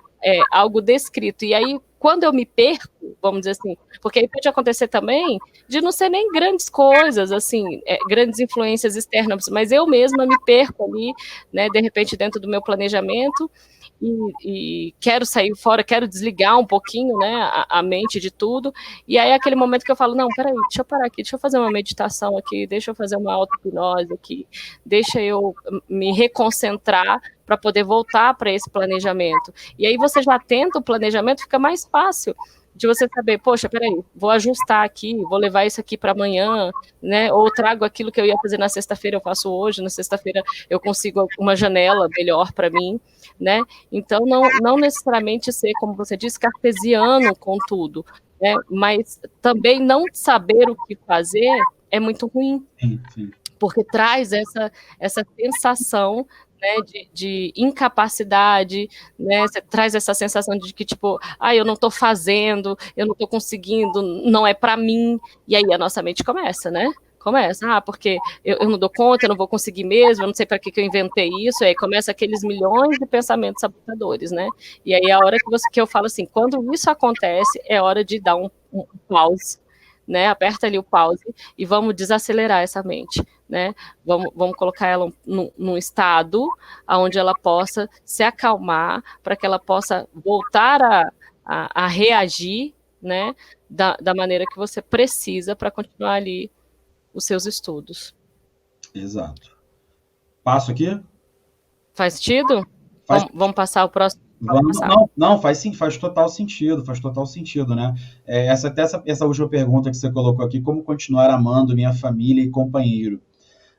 algo descrito, e aí quando eu me perco, vamos dizer assim, porque aí pode acontecer também de não ser nem grandes coisas, assim, grandes influências externas, mas eu mesma me perco ali, né, de repente dentro do meu planejamento, e quero sair fora, quero desligar um pouquinho, né, a mente de tudo, e aí é aquele momento que eu falo, não, peraí, deixa eu parar aqui, deixa eu fazer uma meditação aqui, deixa eu fazer uma auto-hipnose aqui, deixa eu me reconcentrar para poder voltar para esse planejamento. E aí você já tenta o planejamento, fica mais fácil de você saber, poxa, peraí, vou ajustar aqui, vou levar isso aqui para amanhã, né? Ou trago aquilo que eu ia fazer na sexta-feira, eu faço hoje, na sexta-feira eu consigo uma janela melhor para mim, né? Então, não necessariamente ser, como você disse, cartesiano com tudo, né? Mas também não saber o que fazer é muito ruim. Sim. Porque traz essa sensação, né, de incapacidade, né, você traz essa sensação de que, tipo, eu não estou fazendo, eu não estou conseguindo, não é para mim, e aí a nossa mente começa, né? Começa, porque eu não dou conta, eu não vou conseguir mesmo, eu não sei para que eu inventei isso, e aí começa aqueles milhões de pensamentos sabotadores, né? E aí a hora que eu falo assim, quando isso acontece, é hora de dar um pause, né? Aperta ali o pause e vamos desacelerar essa mente, né? Vamos colocar ela num estado onde ela possa se acalmar, para que ela possa voltar a reagir, né? Da maneira que você precisa para continuar ali os seus estudos. Exato. Passo aqui? Faz sentido? Vamos passar o próximo. Não, faz sim, faz total sentido, né? Essa última pergunta que você colocou aqui, como continuar amando minha família e companheiro,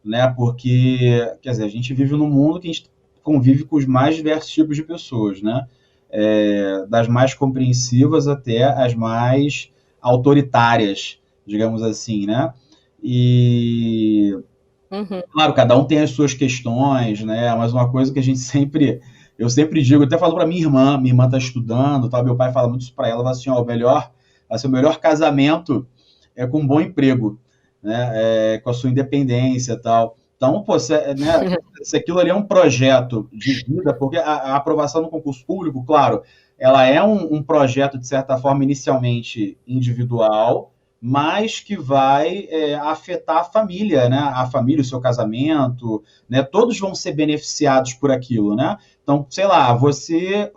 né? Porque, quer dizer, a gente vive num mundo que a gente convive com os mais diversos tipos de pessoas, né? Das mais compreensivas até as mais autoritárias, digamos assim, né? E, claro, cada um tem as suas questões, né? Mas uma coisa que eu sempre digo, até falo para minha irmã está estudando, tá? Meu pai fala muito isso para ela, fala assim, ó, o melhor casamento é com um bom emprego, né? Com a sua independência e tal. Então, pô, se aquilo ali é um projeto de vida, porque a aprovação no concurso público, claro, ela é um projeto, de certa forma, inicialmente individual, mas que vai afetar a família, né? A família, o seu casamento, né? Todos vão ser beneficiados por aquilo, né? Então, sei lá, você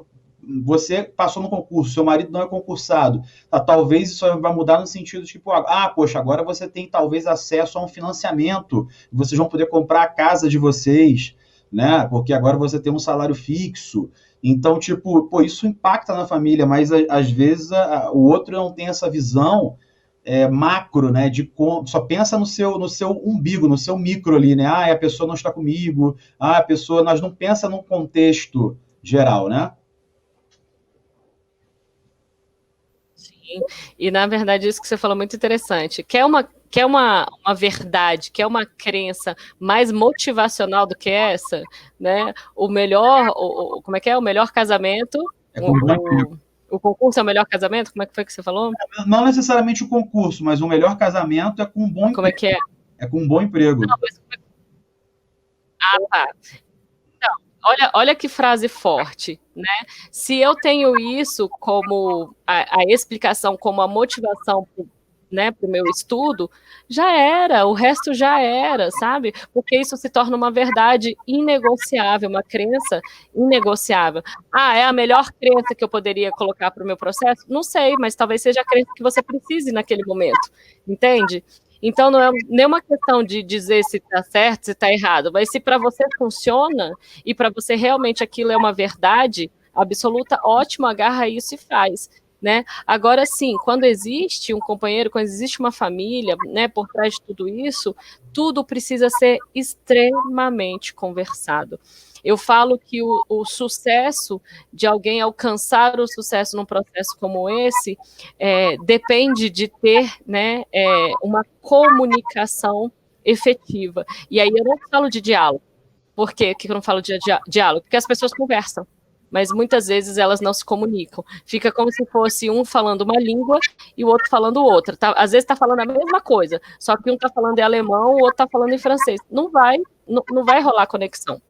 passou no concurso, seu marido não é concursado, tá, talvez isso vai mudar no sentido de tipo, poxa, agora você tem talvez acesso a um financiamento, vocês vão poder comprar a casa de vocês, né? Porque agora você tem um salário fixo. Então, tipo, pô, isso impacta na família, mas às vezes o outro não tem essa visão macro, né? Só pensa no seu umbigo, no seu micro ali, né? A pessoa não está comigo, a pessoa, nós não pensa num contexto geral, né? Sim, e na verdade isso que você falou é muito interessante. Quer uma verdade, quer uma crença mais motivacional do que essa, né? Como é que é? O melhor casamento. O concurso é o melhor casamento? Como é que foi que você falou? Não necessariamente o concurso, mas o melhor casamento é com um bom emprego. Como é que é? É com um bom emprego. Não, mas... tá. Então, olha que frase forte, né? Se eu tenho isso como a explicação, como a motivação, né, para o meu estudo, já era, o resto já era, sabe? Porque isso se torna uma verdade inegociável, uma crença inegociável. É a melhor crença que eu poderia colocar para o meu processo? Não sei, mas talvez seja a crença que você precise naquele momento, entende? Então, não é nenhuma questão de dizer se está certo, se está errado, mas se para você funciona e para você realmente aquilo é uma verdade absoluta, ótimo, agarra isso e faz. Né? Agora, sim, quando existe um companheiro, quando existe uma família, né, por trás de tudo isso, tudo precisa ser extremamente conversado. Eu falo que o sucesso de alguém alcançar o sucesso num processo como esse depende de ter, né, uma comunicação efetiva. E aí eu não falo de diálogo. Por quê que eu não falo de diálogo? Porque as pessoas conversam. mas muitas vezes elas não se comunicam. Fica como se fosse um falando uma língua e o outro falando outra. Tá? Às vezes está falando a mesma coisa, só que um está falando em alemão, o outro está falando em francês. Não vai rolar conexão.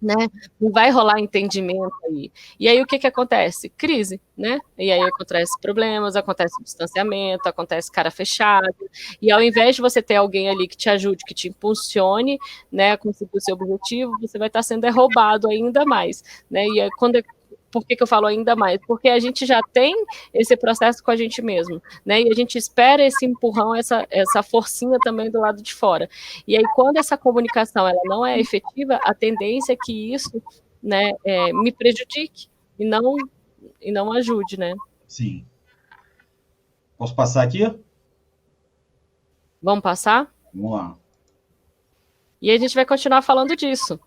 Né? Não vai rolar entendimento aí. E aí o que acontece? Crise, né? E aí acontece problemas, acontece distanciamento, acontece cara fechada. E ao invés de você ter alguém ali que te ajude, que te impulsione, né, a conseguir o seu objetivo, você vai estar sendo roubado ainda mais, né? E aí, por que eu falo ainda mais? Porque a gente já tem esse processo com a gente mesmo, né? E a gente espera esse empurrão, essa forcinha também do lado de fora. E aí, quando essa comunicação ela não é efetiva, a tendência é que isso, né, me prejudique e não ajude, né? Sim. Posso passar aqui? Vamos passar? Vamos lá. E a gente vai continuar falando disso.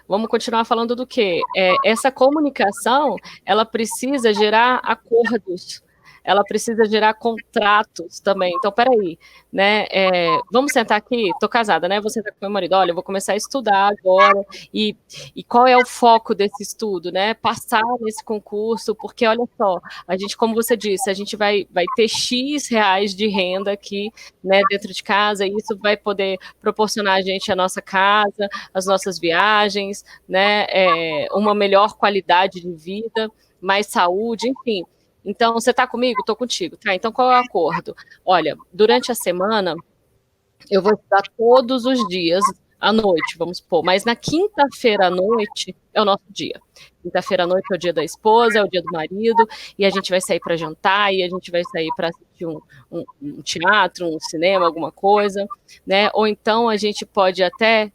Vamos continuar falando do quê? Essa comunicação, ela precisa gerar acordos, ela precisa gerar contratos também. Então, peraí, né? Vamos sentar aqui, tô casada, né? Vou sentar com meu marido, olha, eu vou começar a estudar agora, e qual é o foco desse estudo, né? Passar nesse concurso, porque olha só, a gente, como você disse, a gente vai ter X reais de renda aqui, né, dentro de casa, e isso vai poder proporcionar a gente a nossa casa, as nossas viagens, né, uma melhor qualidade de vida, mais saúde, enfim. Então, você está comigo? Estou contigo. Tá, então qual é o acordo? Olha, durante a semana, eu vou estudar todos os dias à noite, vamos supor, mas na quinta-feira à noite é o nosso dia. Quinta-feira à noite é o dia da esposa, é o dia do marido, e a gente vai sair para jantar, e a gente vai sair para assistir um teatro, um cinema, alguma coisa, né? Ou então a gente pode até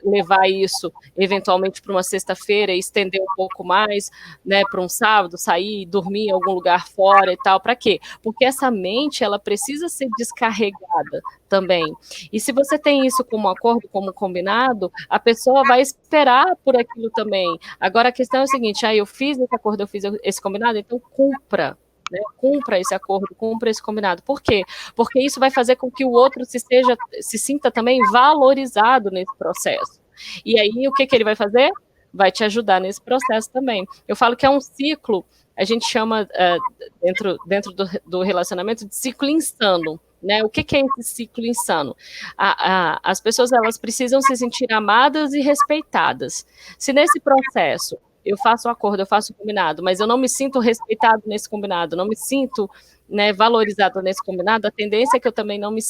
levar isso eventualmente para uma sexta-feira e estender um pouco mais, né, para um sábado, sair, dormir em algum lugar fora e tal. Para quê? Porque essa mente ela precisa ser descarregada também. E se você tem isso como acordo, como combinado, a pessoa vai esperar por aquilo também. Agora a questão é o seguinte: eu fiz esse acordo, eu fiz esse combinado, então cumpra. Né, cumpra esse acordo, cumpra esse combinado. Por quê? Porque isso vai fazer com que o outro se sinta também valorizado nesse processo. E aí, o que ele vai fazer? Vai te ajudar nesse processo também. Eu falo que é um ciclo, a gente chama, dentro do relacionamento, de ciclo insano. Né? O que é esse ciclo insano? As pessoas elas precisam se sentir amadas e respeitadas. Se nesse processo eu faço um acordo, eu faço um combinado, mas eu não me sinto respeitado nesse combinado, não me sinto, né, valorizado nesse combinado, a tendência é que eu também não me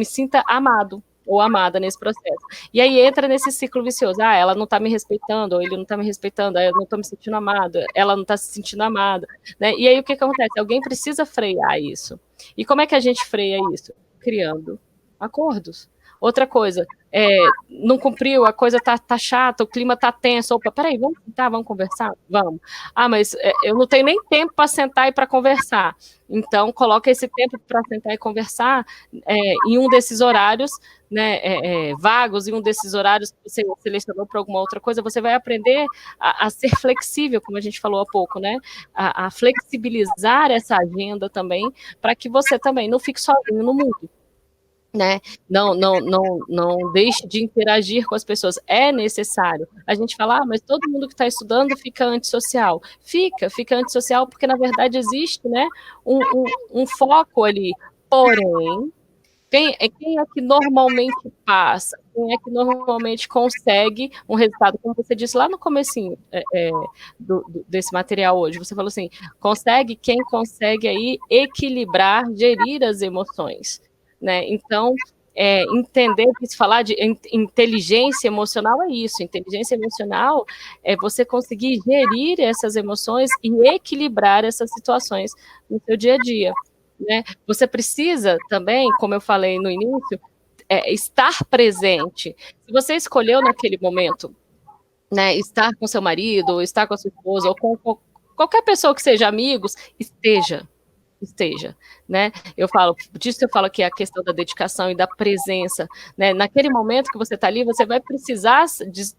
sinta amado ou amada nesse processo. E aí entra nesse ciclo vicioso. Ela não está me respeitando, ou ele não está me respeitando, eu não estou me sentindo amado, ela não está se sentindo amada. Né? E aí o que acontece? Alguém precisa frear isso. E como é que a gente freia isso? Criando acordos. Outra coisa, não cumpriu, a coisa tá chata, o clima tá tenso. Opa, peraí, vamos sentar, vamos conversar? Vamos. Mas eu não tenho nem tempo para sentar e para conversar. Então, coloca esse tempo para sentar e conversar em um desses horários, né, vagos, em um desses horários que você selecionou para alguma outra coisa, você vai aprender a ser flexível, como a gente falou há pouco, né? A flexibilizar essa agenda também, para que você também não fique sozinho no mundo. Né? Não deixe de interagir com as pessoas, é necessário. A gente fala, mas todo mundo que está estudando fica antissocial. Fica antissocial porque, na verdade, existe, né, um foco ali. Porém, quem é que normalmente passa? Quem é que normalmente consegue um resultado? Como você disse lá no comecinho desse material hoje, você falou assim, quem consegue aí equilibrar, gerir as emoções. Né? Então, entender, se falar de inteligência emocional é isso. Inteligência emocional é você conseguir gerir essas emoções e equilibrar essas situações no seu dia a dia. Né? Você precisa também, como eu falei no início, estar presente. Se você escolheu naquele momento, né, estar com seu marido, ou estar com a sua esposa, ou com qualquer pessoa que seja amigos, esteja, né? Eu falo que é a questão da dedicação e da presença, né? Naquele momento que você está ali, você vai precisar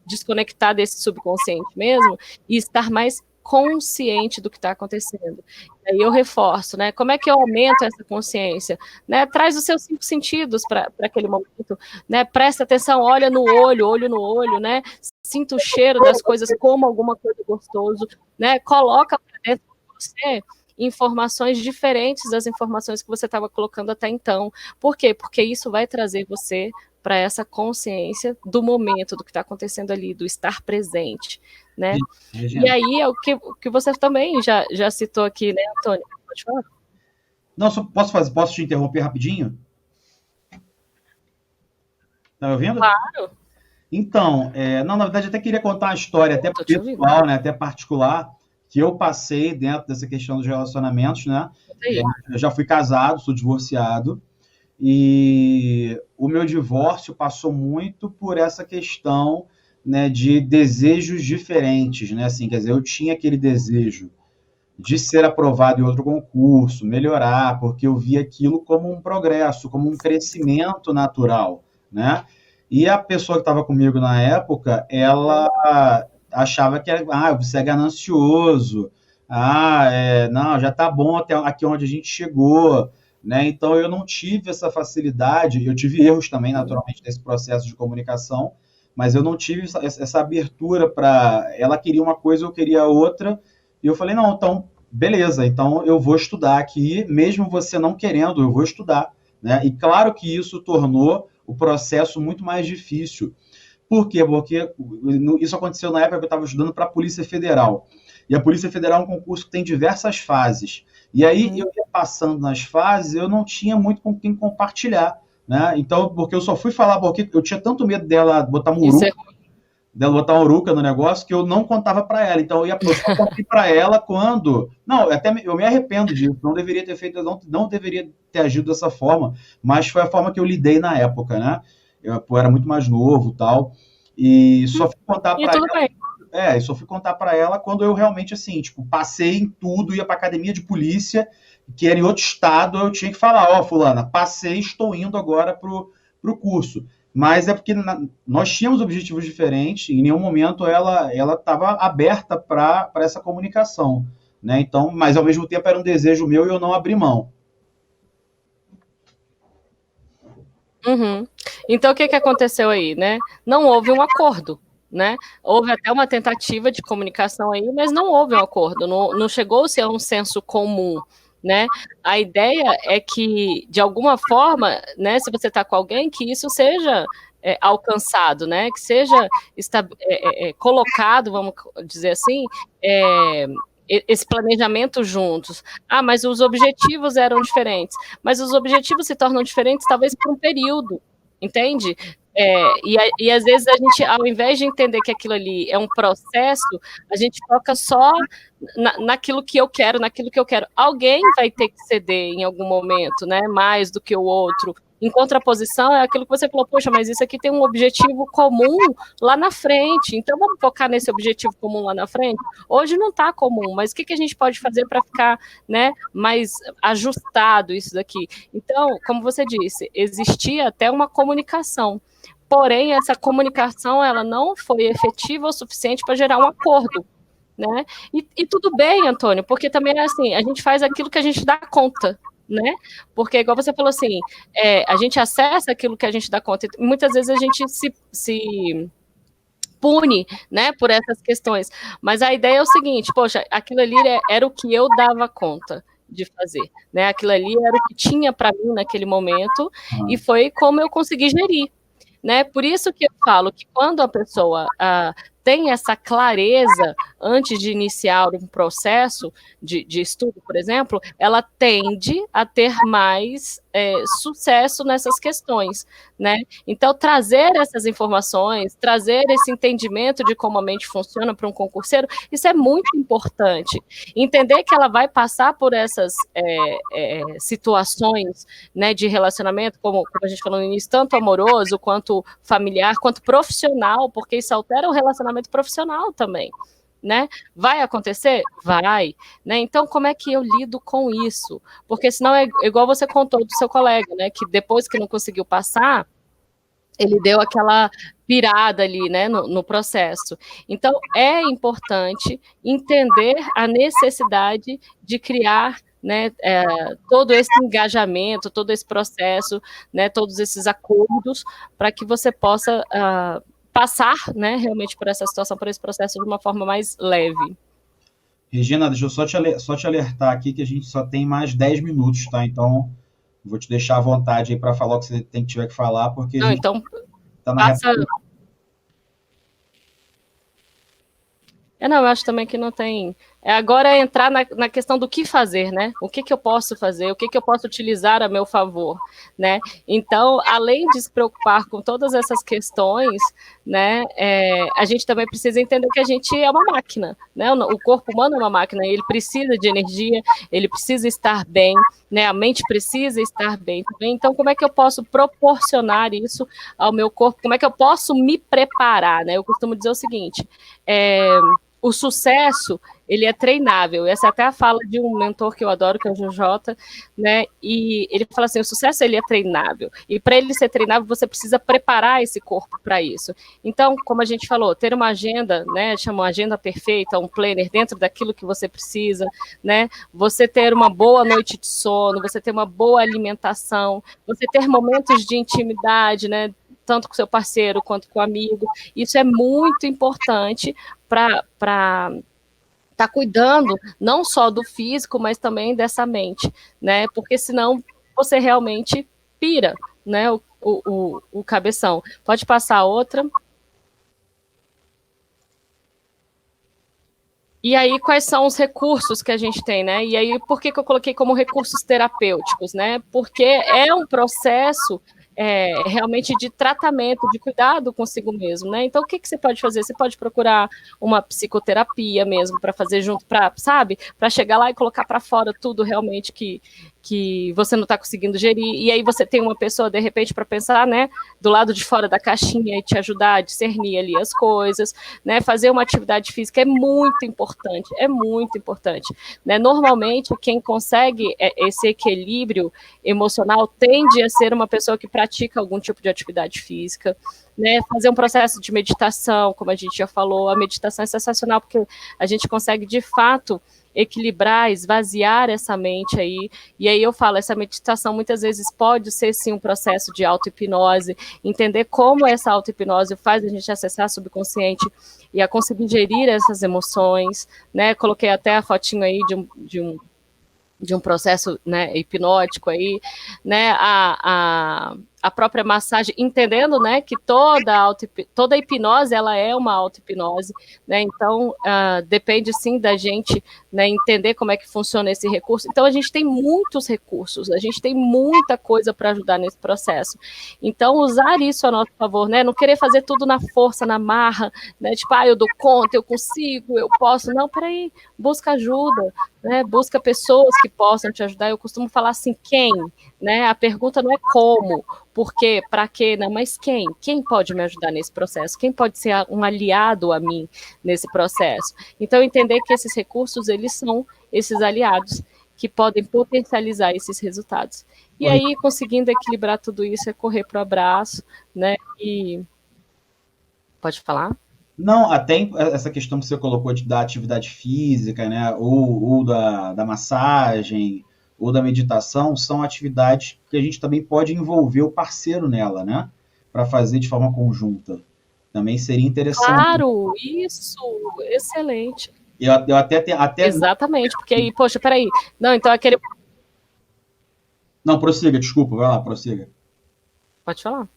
desconectar desse subconsciente mesmo e estar mais consciente do que está acontecendo. E aí eu reforço, né? Como é que eu aumento essa consciência? Né? Traz os seus 5 sentidos para aquele momento, né? Presta atenção, olha no olho, olho no olho, né? Sinta o cheiro das coisas, como alguma coisa gostoso, né? Coloca para dentro de você informações diferentes das informações que você estava colocando até então. Por quê? Porque isso vai trazer você para essa consciência do momento, do que está acontecendo ali, do estar presente, né? E aí é o que você também já citou aqui, né, Antônio? Pode falar? Não, só posso te interromper rapidinho? Tá me ouvindo? Claro. Então, não, na verdade, eu até queria contar uma história, até pessoal, né, até particular, que eu passei dentro dessa questão dos relacionamentos, né? Eu já fui casado, sou divorciado, e o meu divórcio passou muito por essa questão, né, de desejos diferentes, né? Assim, quer dizer, eu tinha aquele desejo de ser aprovado em outro concurso, melhorar, porque eu via aquilo como um progresso, como um crescimento natural, né? E a pessoa que estava comigo na época, ela achava que você é ganancioso, não, já está bom até aqui onde a gente chegou, né? Então eu não tive essa facilidade, eu tive erros também, naturalmente, nesse processo de comunicação, mas eu não tive essa abertura para... Ela queria uma coisa, eu queria outra, e eu falei, não, então, beleza, então eu vou estudar aqui, mesmo você não querendo, eu vou estudar, né? E claro que isso tornou o processo muito mais difícil. Por quê? Porque isso aconteceu na época que eu estava estudando para a Polícia Federal. E a Polícia Federal é um concurso que tem diversas fases. E aí, eu ia passando nas fases, eu não tinha muito com quem compartilhar, né? Então, porque eu só fui falar, porque eu tinha tanto medo dela botar muruca no negócio, que eu não contava para ela. Então, eu só contei para ela quando... Não, até eu me arrependo disso. Não deveria ter feito, não deveria ter agido dessa forma, mas foi a forma que eu lidei na época, né? Eu era muito mais novo e tal. E só fui contar para ela... só fui contar para ela quando eu realmente, assim, tipo, passei em tudo, ia para academia de polícia, que era em outro estado, eu tinha que falar, fulana, passei, estou indo agora pro curso. Mas é porque nós tínhamos objetivos diferentes, e em nenhum momento ela estava aberta para essa comunicação, né? Então, mas ao mesmo tempo era um desejo meu e eu não abri mão. Uhum. Então, o que aconteceu aí, né? Não houve um acordo, né? Houve até uma tentativa de comunicação aí, mas não houve um acordo, não chegou-se a um senso comum, né? A ideia é que, de alguma forma, né, se você está com alguém, que isso seja alcançado, né? Que seja colocado, vamos dizer assim, esse planejamento juntos. Mas os objetivos eram diferentes. Mas os objetivos se tornam diferentes, talvez por um período, entende? E às vezes a gente, ao invés de entender que aquilo ali é um processo, a gente foca só naquilo que eu quero, Alguém vai ter que ceder em algum momento, né? Mais do que o outro. Em contraposição, é aquilo que você falou, poxa, mas isso aqui tem um objetivo comum lá na frente, então vamos focar nesse objetivo comum lá na frente? Hoje não está comum, mas o que a gente pode fazer para ficar, né, mais ajustado isso daqui? Então, como você disse, existia até uma comunicação, porém, essa comunicação ela não foi efetiva o suficiente para gerar um acordo, né? E tudo bem, Antônio, porque também é assim, a gente faz aquilo que a gente dá conta, né? Porque, igual você falou assim, a gente acessa aquilo que a gente dá conta, e muitas vezes a gente se pune, né, por essas questões. Mas a ideia é o seguinte, poxa, aquilo ali era o que eu dava conta de fazer, né? Aquilo ali era o que tinha para mim naquele momento, e foi como eu consegui gerir, né? Por isso que eu falo que quando a pessoa tem essa clareza antes de iniciar um processo de estudo, por exemplo, ela tende a ter mais sucesso nessas questões, né? Então, trazer essas informações, trazer esse entendimento de como a mente funciona para um concurseiro, isso é muito importante. Entender que ela vai passar por essas situações, né, de relacionamento, como a gente falou no início, tanto amoroso, quanto familiar, quanto profissional, porque isso altera o relacionamento profissional também, né? Vai acontecer? Vai, né? Então, como é que eu lido com isso? Porque senão é igual você contou do seu colega, né? Que depois que não conseguiu passar, ele deu aquela virada ali, né, no processo. Então, é importante entender a necessidade de criar, né, todo esse engajamento, todo esse processo, né, todos esses acordos, para que você possa passar, né, realmente por essa situação, por esse processo de uma forma mais leve. Regina, deixa eu só te alertar aqui que a gente só tem mais 10 minutos, tá? Então, vou te deixar à vontade aí para falar o que você tiver que falar, porque a Não, gente então, está na reta. passa. Não, eu acho também que não tem. Agora é entrar na questão do que fazer, né? O que eu posso fazer, o que eu posso utilizar a meu favor, né? Então, além de se preocupar com todas essas questões, né, a gente também precisa entender que a gente é uma máquina, né? O corpo humano é uma máquina, ele precisa de energia, ele precisa estar bem, né? A mente precisa estar bem também. Então, como é que eu posso proporcionar isso ao meu corpo? Como é que eu posso me preparar, né? Eu costumo dizer o seguinte, o sucesso, ele é treinável. Essa é até a fala de um mentor que eu adoro, que é o JJ, né? E ele fala assim, o sucesso, ele é treinável. E para ele ser treinável, você precisa preparar esse corpo para isso. Então, como a gente falou, ter uma agenda, né? Chama uma agenda perfeita, um planner dentro daquilo que você precisa, né? Você ter uma boa noite de sono, você ter uma boa alimentação, você ter momentos de intimidade, né? Tanto com seu parceiro quanto com o amigo. Isso é muito importante para estar cuidando não só do físico, mas também dessa mente, né? Porque senão você realmente pira, né? O cabeção. Pode passar outra. E aí, quais são os recursos que a gente tem, né? E aí, por que eu coloquei como recursos terapêuticos, né? Porque é um processo realmente de tratamento, de cuidado consigo mesmo, né? Então, o que você pode fazer? Você pode procurar uma psicoterapia mesmo para fazer junto, sabe? Para chegar lá e colocar para fora tudo realmente que você não está conseguindo gerir, e aí você tem uma pessoa, de repente, para pensar, né, do lado de fora da caixinha e te ajudar a discernir ali as coisas, né, fazer uma atividade física é muito importante, né, normalmente quem consegue esse equilíbrio emocional tende a ser uma pessoa que pratica algum tipo de atividade física, né, fazer um processo de meditação, como a gente já falou, a meditação é sensacional porque a gente consegue, de fato, equilibrar, esvaziar essa mente aí, e aí eu falo, essa meditação muitas vezes pode ser sim um processo de auto-hipnose, entender como essa auto-hipnose faz a gente acessar o subconsciente e a conseguir gerir essas emoções, né, coloquei até a fotinho aí de um processo, né, hipnótico aí, né, a própria massagem, entendendo, né, que toda hipnose, ela é uma auto-hipnose, né, então depende sim da gente, né, entender como é que funciona esse recurso. Então a gente tem muitos recursos, a gente tem muita coisa para ajudar nesse processo. Então usar isso a nosso favor, né, não querer fazer tudo na força, na marra, né, tipo, eu dou conta, eu consigo, eu posso. Não, peraí, busca ajuda, né, busca pessoas que possam te ajudar. Eu costumo falar assim, quem, né, a pergunta não é como, por quê, para quê, não, mas quem? Quem pode me ajudar nesse processo? Quem pode ser um aliado a mim nesse processo? Então, entender que esses recursos, eles são esses aliados que podem potencializar esses resultados. E aí, conseguindo equilibrar tudo isso, é correr para o abraço, né, e... Pode falar? Não, até essa questão que você colocou da atividade física, né, ou da massagem, ou da meditação, são atividades que a gente também pode envolver o parceiro nela, né, para fazer de forma conjunta. Também seria interessante. Claro, isso, excelente. Eu até Exatamente, porque aí, poxa, peraí, não, então aquele... Não, prossiga, desculpa, vai lá, prossiga. Pode falar.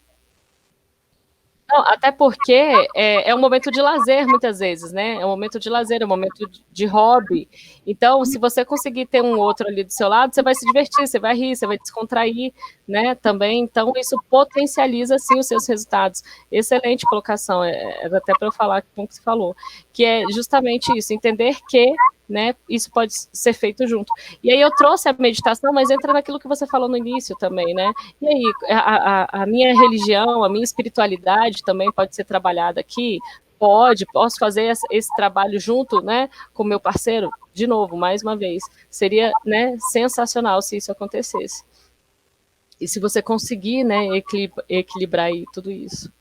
Não, até porque é um momento de lazer, muitas vezes, né? É um momento de lazer, é um momento de hobby. Então, se você conseguir ter um outro ali do seu lado, você vai se divertir, você vai rir, você vai descontrair, né? Também. Então, isso potencializa, sim, os seus resultados. Excelente colocação, até para eu falar como que você falou, que é justamente isso, entender que, né, isso pode ser feito junto. E aí eu trouxe a meditação, mas entra naquilo que você falou no início também, né? E aí, a minha religião, a minha espiritualidade também pode ser trabalhada aqui? Posso fazer esse trabalho junto, né, com o meu parceiro? De novo, mais uma vez, seria, né, sensacional se isso acontecesse. E se você conseguir, né, equilibrar aí tudo isso.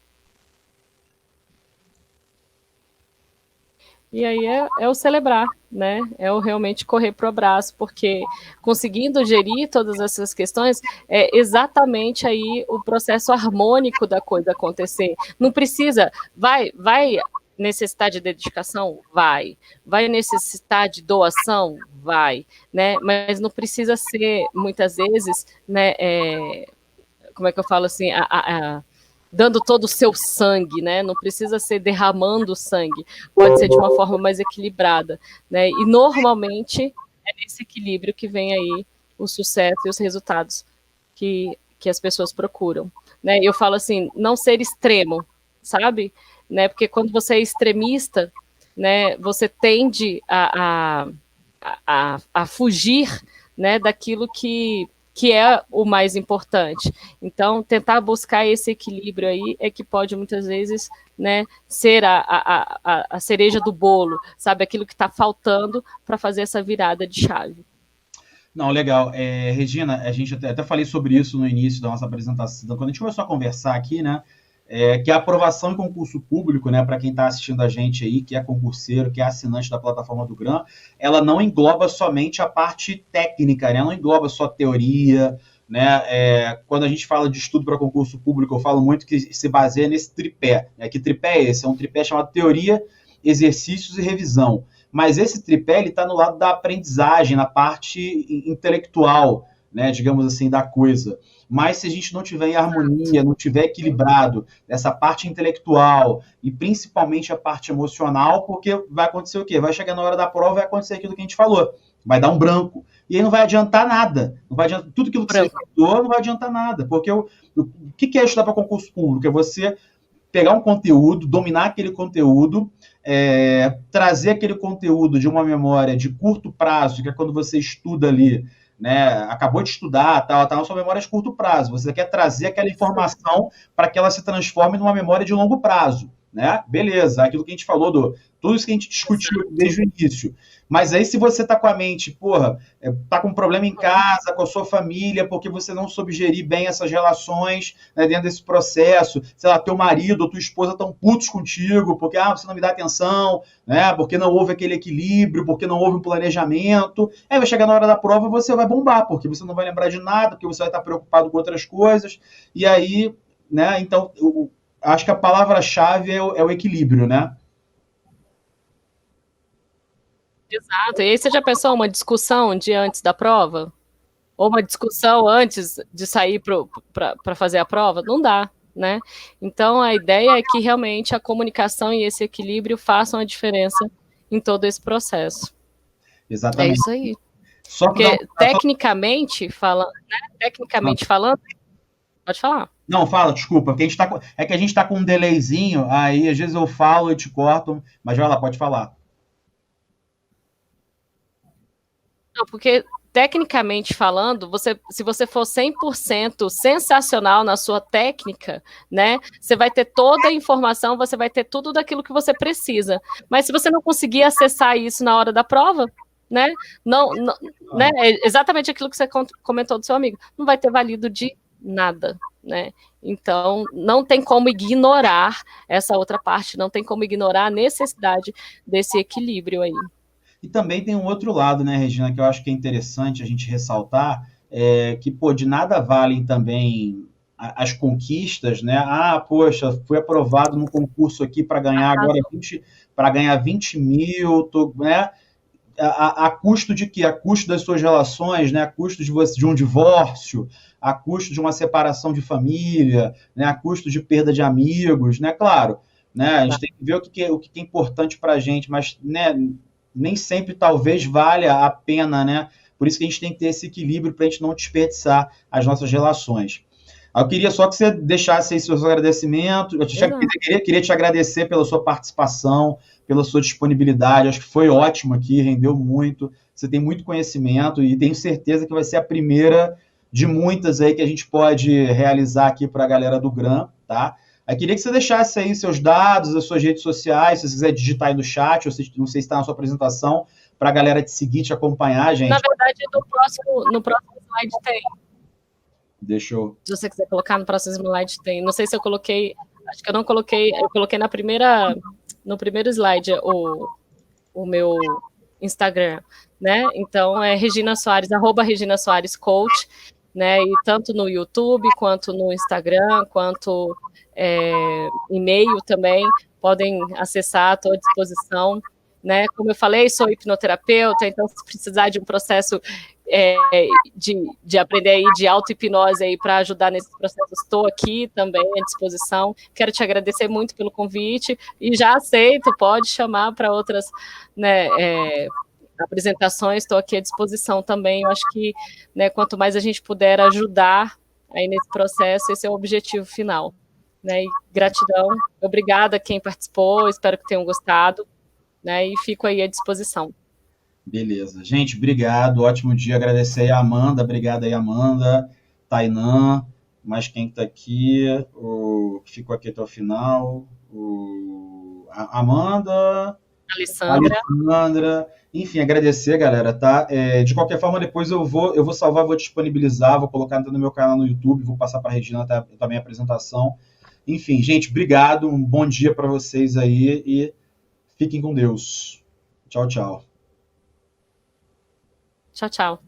E aí é o celebrar, né? É o realmente correr para o abraço, porque conseguindo gerir todas essas questões é exatamente aí o processo harmônico da coisa acontecer. Não precisa, vai necessitar de dedicação? Vai necessitar de doação? Vai, né? Mas não precisa ser, muitas vezes, né, como é que eu falo assim, dando todo o seu sangue, né? Não precisa ser derramando sangue, pode ser de uma forma mais equilibrada, né? E normalmente é nesse equilíbrio que vem aí o sucesso e os resultados que as pessoas procuram, né? Eu falo assim, não ser extremo, sabe? Né? Porque quando você é extremista, né? Você tende a fugir, né? Daquilo que é o mais importante. Então, tentar buscar esse equilíbrio aí é que pode, muitas vezes, né, ser a cereja do bolo, sabe? Aquilo que está faltando para fazer essa virada de chave. Não, legal. Regina, a gente até falei sobre isso no início da nossa apresentação, quando a gente começou a conversar aqui, né? Que a aprovação em concurso público, né, para quem está assistindo a gente aí, que é concurseiro, que é assinante da plataforma do GRAM, ela não engloba somente a parte técnica, né? Não engloba só teoria, né? Quando a gente fala de estudo para concurso público, eu falo muito que se baseia nesse tripé. Né? Que tripé é esse? É um tripé chamado teoria, exercícios e revisão. Mas esse tripé está no lado da aprendizagem, na parte intelectual, né, digamos assim, da coisa. Mas se a gente não tiver em harmonia, não tiver equilibrado essa parte intelectual e principalmente a parte emocional, porque vai acontecer o quê? Vai chegar na hora da prova e vai acontecer aquilo que a gente falou. Vai dar um branco. E aí não vai adiantar nada. Não vai adiantar, tudo aquilo que você estudou não vai adiantar nada. Porque o que é estudar para concurso público? É você pegar um conteúdo, dominar aquele conteúdo, trazer aquele conteúdo de uma memória de curto prazo, que é quando você estuda ali, né, acabou de estudar, tá na sua memória de curto prazo, você quer trazer aquela informação para que ela se transforme numa memória de longo prazo, né? Beleza, aquilo que a gente falou tudo isso que a gente discutiu desde o início. Mas aí, se você tá com a mente, tá com um problema em casa, com a sua família, porque você não soube gerir bem essas relações, né, dentro desse processo, sei lá, teu marido ou tua esposa estão putos contigo, porque você não me dá atenção, né, porque não houve aquele equilíbrio, porque não houve um planejamento. Aí vai chegar na hora da prova e você vai bombar, porque você não vai lembrar de nada, porque você vai estar preocupado com outras coisas, e aí, né, então, acho que a palavra-chave é o equilíbrio, né? Exato. E aí você já pensou uma discussão de antes da prova? Ou uma discussão antes de sair para fazer a prova? Não dá, né? Então, a ideia é que realmente a comunicação e esse equilíbrio façam a diferença em todo esse processo. Exatamente. É isso aí. Porque tecnicamente falando, pode falar. Não, fala, desculpa, porque a gente tá com um delayzinho, aí às vezes eu falo e te corto, mas vai lá, pode falar. Não, porque tecnicamente falando, se você for 100% sensacional na sua técnica, né, você vai ter toda a informação, você vai ter tudo daquilo que você precisa. Mas se você não conseguir acessar isso na hora da prova, né, né, é exatamente aquilo que você comentou do seu amigo, não vai ter valido de nada, né? Então, não tem como ignorar essa outra parte, não tem como ignorar a necessidade desse equilíbrio aí. E também tem um outro lado, né, Regina, que eu acho que é interessante a gente ressaltar, que, de nada valem também as conquistas, né? Poxa, fui aprovado no concurso aqui para ganhar agora 20 mil, né? A custo de quê? A custo das suas relações, né? A custo de um divórcio, a custo de uma separação de família, né? A custo de perda de amigos, né? Claro, né? A gente tem que ver o que é importante para a gente, mas, né, nem sempre talvez valha a pena, né? Por isso que a gente tem que ter esse equilíbrio para a gente não desperdiçar as nossas relações. Eu queria só que você deixasse aí seus agradecimentos. Eu queria te agradecer pela sua participação, pela sua disponibilidade. Acho que foi ótimo aqui, rendeu muito. Você tem muito conhecimento e tenho certeza que vai ser a primeira de muitas aí que a gente pode realizar aqui para a galera do GRAM, tá? Eu queria que você deixasse aí seus dados, as suas redes sociais, se você quiser digitar aí no chat, não sei se está na sua apresentação, para a galera te seguir, te acompanhar, gente. Na verdade, no próximo slide tem. Deixa eu... Se você quiser colocar no próximo slide, tem. Não sei se eu coloquei, acho que eu não coloquei, eu coloquei no primeiro slide o meu Instagram, né? Então é Regina Soares, @ReginaSoaresCoach, né? E tanto no YouTube, quanto no Instagram, quanto e-mail também, podem acessar, estou à disposição. Né? Como eu falei, sou hipnoterapeuta, então se precisar de um processo de aprender aí de auto-hipnose aí para ajudar nesses processos, estou aqui também à disposição. Quero te agradecer muito pelo convite e já aceito, pode chamar para outras, né, apresentações, estou aqui à disposição também. Eu acho que, né, quanto mais a gente puder ajudar aí nesse processo, esse é o objetivo final. Né? E gratidão, obrigada a quem participou, espero que tenham gostado, né? E fico aí à disposição. Beleza. Gente, obrigado, ótimo dia. Agradecer aí a Amanda, obrigado aí, Amanda, Tainã, mais quem está aqui, o que ficou aqui até o final, a Amanda, Alessandra, enfim, agradecer, galera, tá? De qualquer forma, depois eu vou salvar, vou disponibilizar, vou colocar no meu canal no YouTube, vou passar para a Regina também a apresentação. Enfim, gente, obrigado, um bom dia para vocês aí e fiquem com Deus. Tchau, tchau. Tchau, tchau.